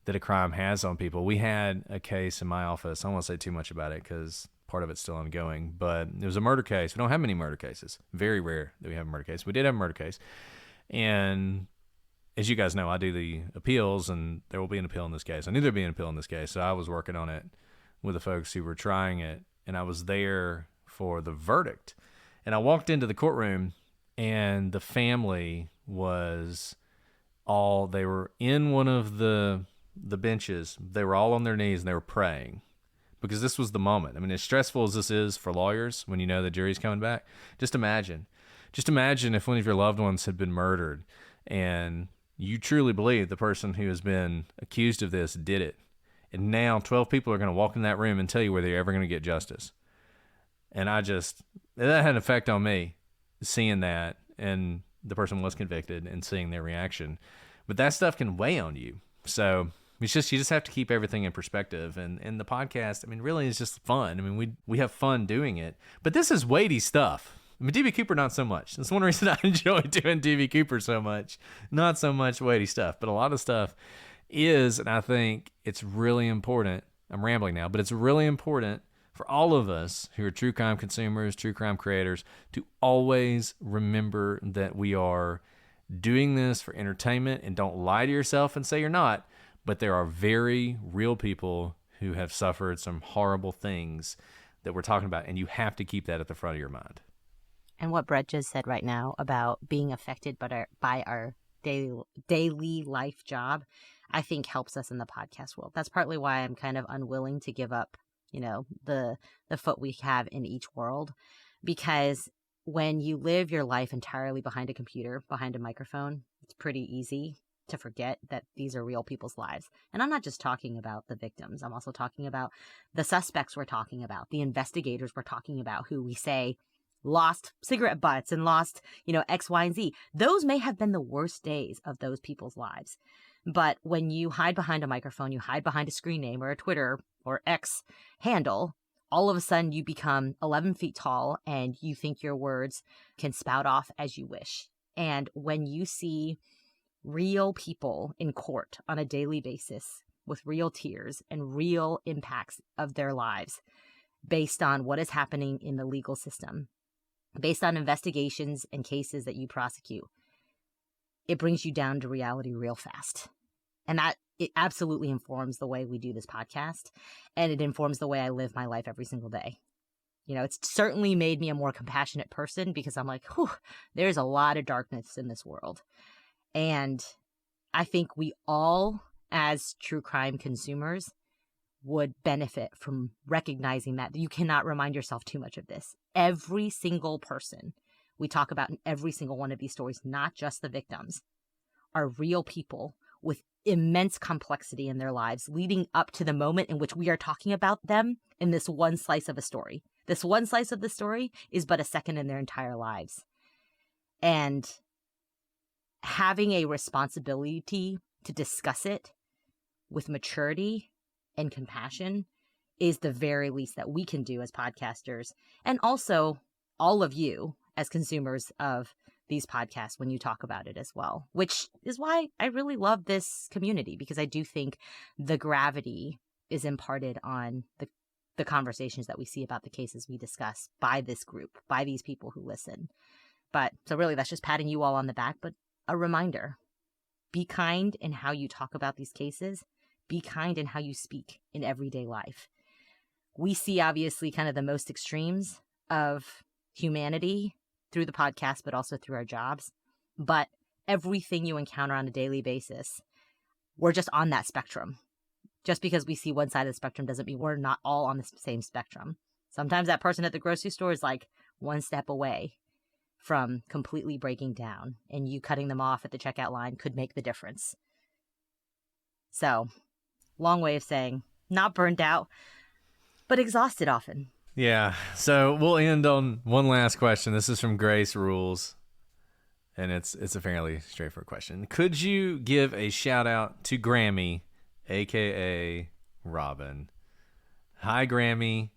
that a crime has on people. We had a case in my office. I don't want to say too much about it because part of it's still ongoing, but it was a murder case. We don't have many murder cases. Very rare that we have a murder case. We did have a murder case. And as you guys know, I do the appeals, and there will be an appeal in this case. I knew there'd be an appeal in this case, so I was working on it with the folks who were trying it, and I was there for the verdict. And I walked into the courtroom, and the family was they were in one of the benches. They were all on their knees and they were praying, because this was the moment. As stressful as this is for lawyers when you know the jury's coming back, just imagine if one of your loved ones had been murdered and you truly believe the person who has been accused of this did it, and now 12 people are going to walk in that room and tell you whether you're ever going to get justice. And that had an effect on me, seeing that, and the person was convicted and seeing their reaction. But that stuff can weigh on you. So you just have to keep everything in perspective. And the podcast, really is just fun. We have fun doing it. But this is weighty stuff. D.B. Cooper, not so much. That's one reason I enjoy doing D.B. Cooper so much. Not so much weighty stuff, but a lot of stuff is, and I think it's really important. I'm rambling now, but it's really important for all of us who are true crime consumers, true crime creators, to always remember that we are doing this for entertainment, and don't lie to yourself and say you're not. But there are very real people who have suffered some horrible things that we're talking about, and you have to keep that at the front of your mind. And what Brett just said right now about being affected by our daily life job, I think helps us in the podcast world. That's partly why I'm kind of unwilling to give up, the foot we have in each world, because when you live your life entirely behind a computer, behind a microphone, it's pretty easy to forget that these are real people's lives. And I'm not just talking about the victims. I'm also talking about the suspects we're talking about, the investigators we're talking about, who we say lost cigarette butts and lost, X, Y, and Z. Those may have been the worst days of those people's lives. But when you hide behind a microphone, you hide behind a screen name or a Twitter or X handle, all of a sudden you become 11 feet tall and you think your words can spout off as you wish. And when you see real people in court on a daily basis with real tears and real impacts of their lives based on what is happening in the legal system, based on investigations and cases that you prosecute, it brings you down to reality real fast. And that it absolutely informs the way we do this podcast, and it informs the way I live my life every single day. You know, it's certainly made me a more compassionate person because I'm like, whew, there's a lot of darkness in this world. And I think we all, as true crime consumers, would benefit from recognizing that you cannot remind yourself too much of this. Every single person we talk about in every single one of these stories, not just the victims, are real people with immense complexity in their lives leading up to the moment in which we are talking about them in this one slice of a story. This one slice of the story is but a second in their entire lives. And having a responsibility to discuss it with maturity and compassion is the very least that we can do as podcasters, and also all of you as consumers of these podcasts when you talk about it as well, which is why I really love this community, because I do think the gravity is imparted on the conversations that we see about the cases we discuss by this group, by these people who listen. But so really that's just patting you all on the back, but a reminder, be kind in how you talk about these cases, be kind in how you speak in everyday life. We see obviously kind of the most extremes of humanity through the podcast, but also through our jobs. But everything you encounter on a daily basis, we're just on that spectrum. Just because we see one side of the spectrum doesn't mean we're not all on the same spectrum. Sometimes that person at the grocery store is like one step away from completely breaking down, and you cutting them off at the checkout line could make the difference. So, long way of saying not burned out, but exhausted often. Yeah. So we'll end on one last question. This is from Grace Rules, and it's a fairly straightforward question. Could you give a shout out to Grammy, aka Robin? Hi, Grammy,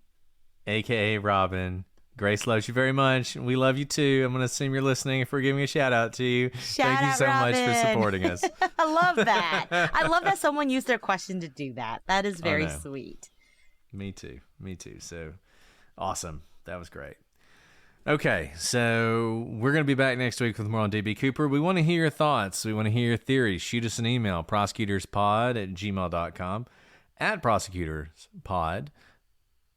aka Robin. Grace loves you very much. We love you too. I'm going to assume you're listening if we're giving a shout out to you. Thank you so much for supporting us. I love that. I love that someone used their question to do that. That is very sweet. Me too. So awesome. That was great. Okay, so we're going to be back next week with more on DB Cooper. We want to hear your thoughts. We want to hear your theories. Shoot us an email, prosecutorspod@gmail.com, @prosecutorspod.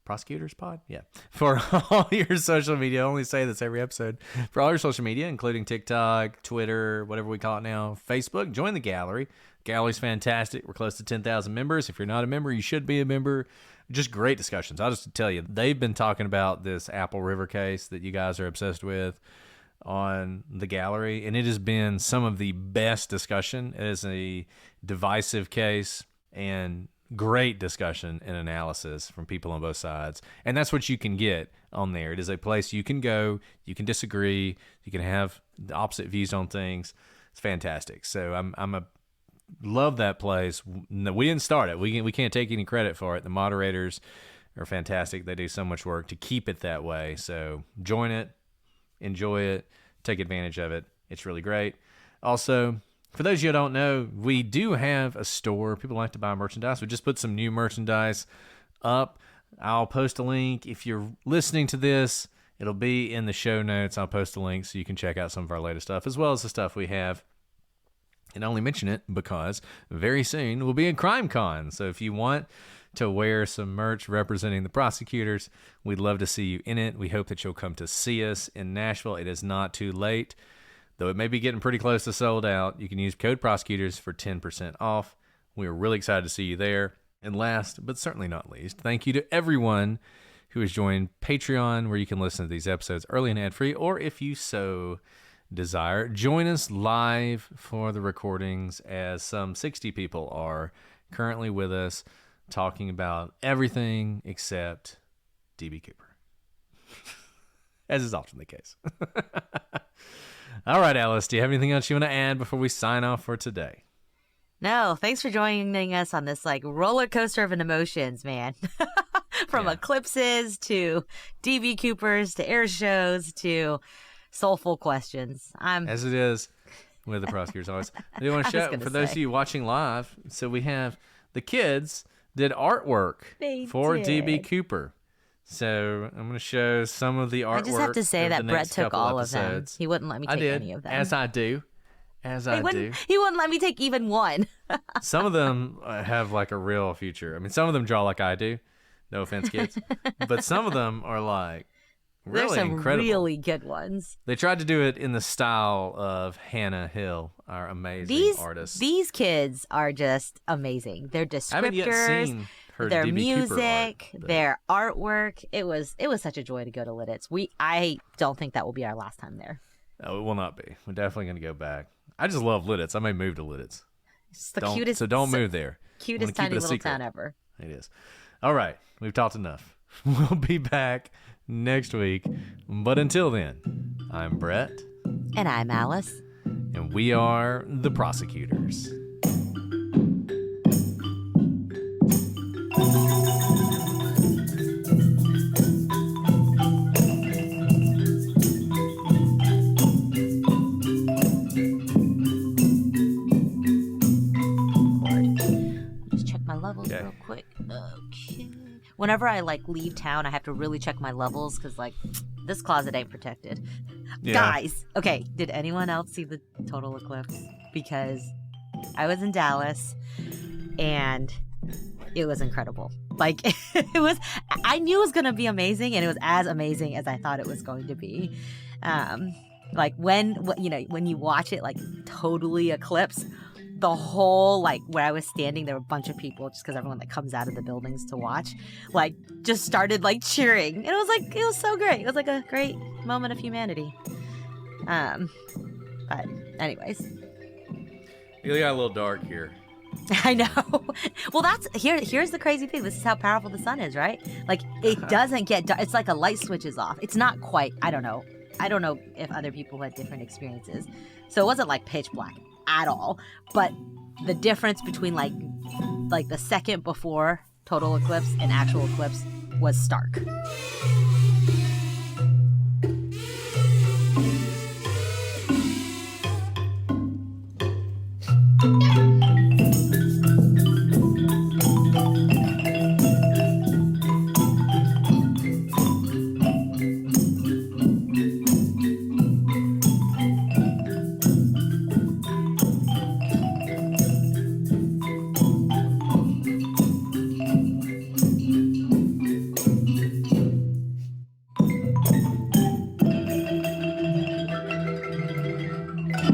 Prosecutorspod? Yeah. For all your social media, I only say this every episode. For all your social media, including TikTok, Twitter, whatever we call it now, Facebook, join the gallery. Gallery's fantastic. We're close to 10,000 members. If you're not a member, you should be a member. Just great discussions. I'll just tell you, they've been talking about this Apple River case that you guys are obsessed with on the gallery, and it has been some of the best discussion. It is a divisive case and great discussion and analysis from people on both sides. And that's what you can get on there. It is a place you can go, you can disagree, you can have the opposite views on things. It's fantastic. So I'm love that place. No, we didn't start it. We can't take any credit for it. The moderators are fantastic. They do so much work to keep it that way. So join it, enjoy it, take advantage of it. It's really great. Also, for those of you who don't know, we do have a store. People like to buy merchandise. We just put some new merchandise up. I'll post a link. If you're listening to this, it'll be in the show notes. I'll post a link so you can check out some of our latest stuff, as well as the stuff we have. And I only mention it because very soon we'll be in Crime Con. So if you want to wear some merch representing the prosecutors, we'd love to see you in it. We hope that you'll come to see us in Nashville. It is not too late. Though it may be getting pretty close to sold out, you can use code prosecutors for 10% off. We are really excited to see you there. And last, but certainly not least, thank you to everyone who has joined Patreon, where you can listen to these episodes early and ad-free, or if you so desire, join us live for the recordings, as some 60 people are currently with us talking about everything except DB Cooper, as is often the case. All right, Alice, do you have anything else you want to add before we sign off for today? No, thanks for joining us on this roller coaster of emotions, man. From eclipses to DB Coopers to air shows to soulful questions. As it is. with the prosecutors always. I do want to I was show gonna for those say. of you watching live. So we have the kids did artwork They for DB did. Cooper. So I'm going to show some of the artwork. I just have to say over that the Brett next took couple all of them. episodes. He wouldn't let me I take did, any of them. as I do. He wouldn't let me take even one. Some of them have like a real future. I mean, some of them draw like I do. No offense, kids. But some of them are like really There's some incredible. really good ones. They tried to do it in the style of Hannah Hill, our amazing artist. These kids are just amazing. Their I haven't yet descriptors, seen her their DB Cooper music, art, but- their artwork. It was such a joy to go to Lidditz. I don't think that will be our last time there. No, it will not be. We're definitely going to go back. I just love Lidditz. I may move to Lidditz. It's the cutest. So don't move there. Cutest I'm gonna keep tiny it a little secret. town ever. It is. All right. We've talked enough. We'll be back next week. But until then, I'm Brett, And I'm Alice. and we are the prosecutors. Just check my levels Okay. real quick. Okay. Whenever I leave town, I have to really check my levels because this closet ain't protected. Yeah. Guys, okay. Did anyone else see the total eclipse? Because I was in Dallas and it was incredible. It was. I knew it was gonna be amazing, and it was as amazing as I thought it was going to be. When you watch it totally eclipse. The whole where I was standing, there were a bunch of people just because everyone that comes out of the buildings to watch, just started cheering, and it was so great. It was a great moment of humanity. But anyways, You got a little dark here. I know. Well, here's the crazy thing. This is how powerful the sun is, right? It doesn't get dark. It's like a light switches off. It's not quite. I don't know if other people had different experiences. So it wasn't pitch black at all, but the difference between the second before total eclipse and actual eclipse was stark.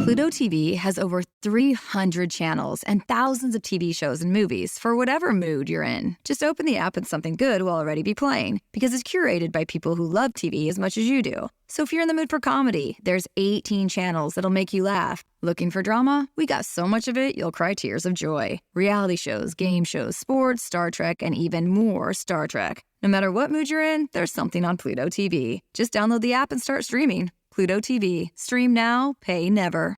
Pluto TV has over 300 channels and thousands of TV shows and movies for whatever mood you're in. Just open the app and something good will already be playing because it's curated by people who love TV as much as you do. So if you're in the mood for comedy, there's 18 channels that'll make you laugh. Looking for drama? We got so much of it, you'll cry tears of joy. Reality shows, game shows, sports, Star Trek, and even more Star Trek. No matter what mood you're in, there's something on Pluto TV. Just download the app and start streaming. Pluto TV. Stream now, pay never.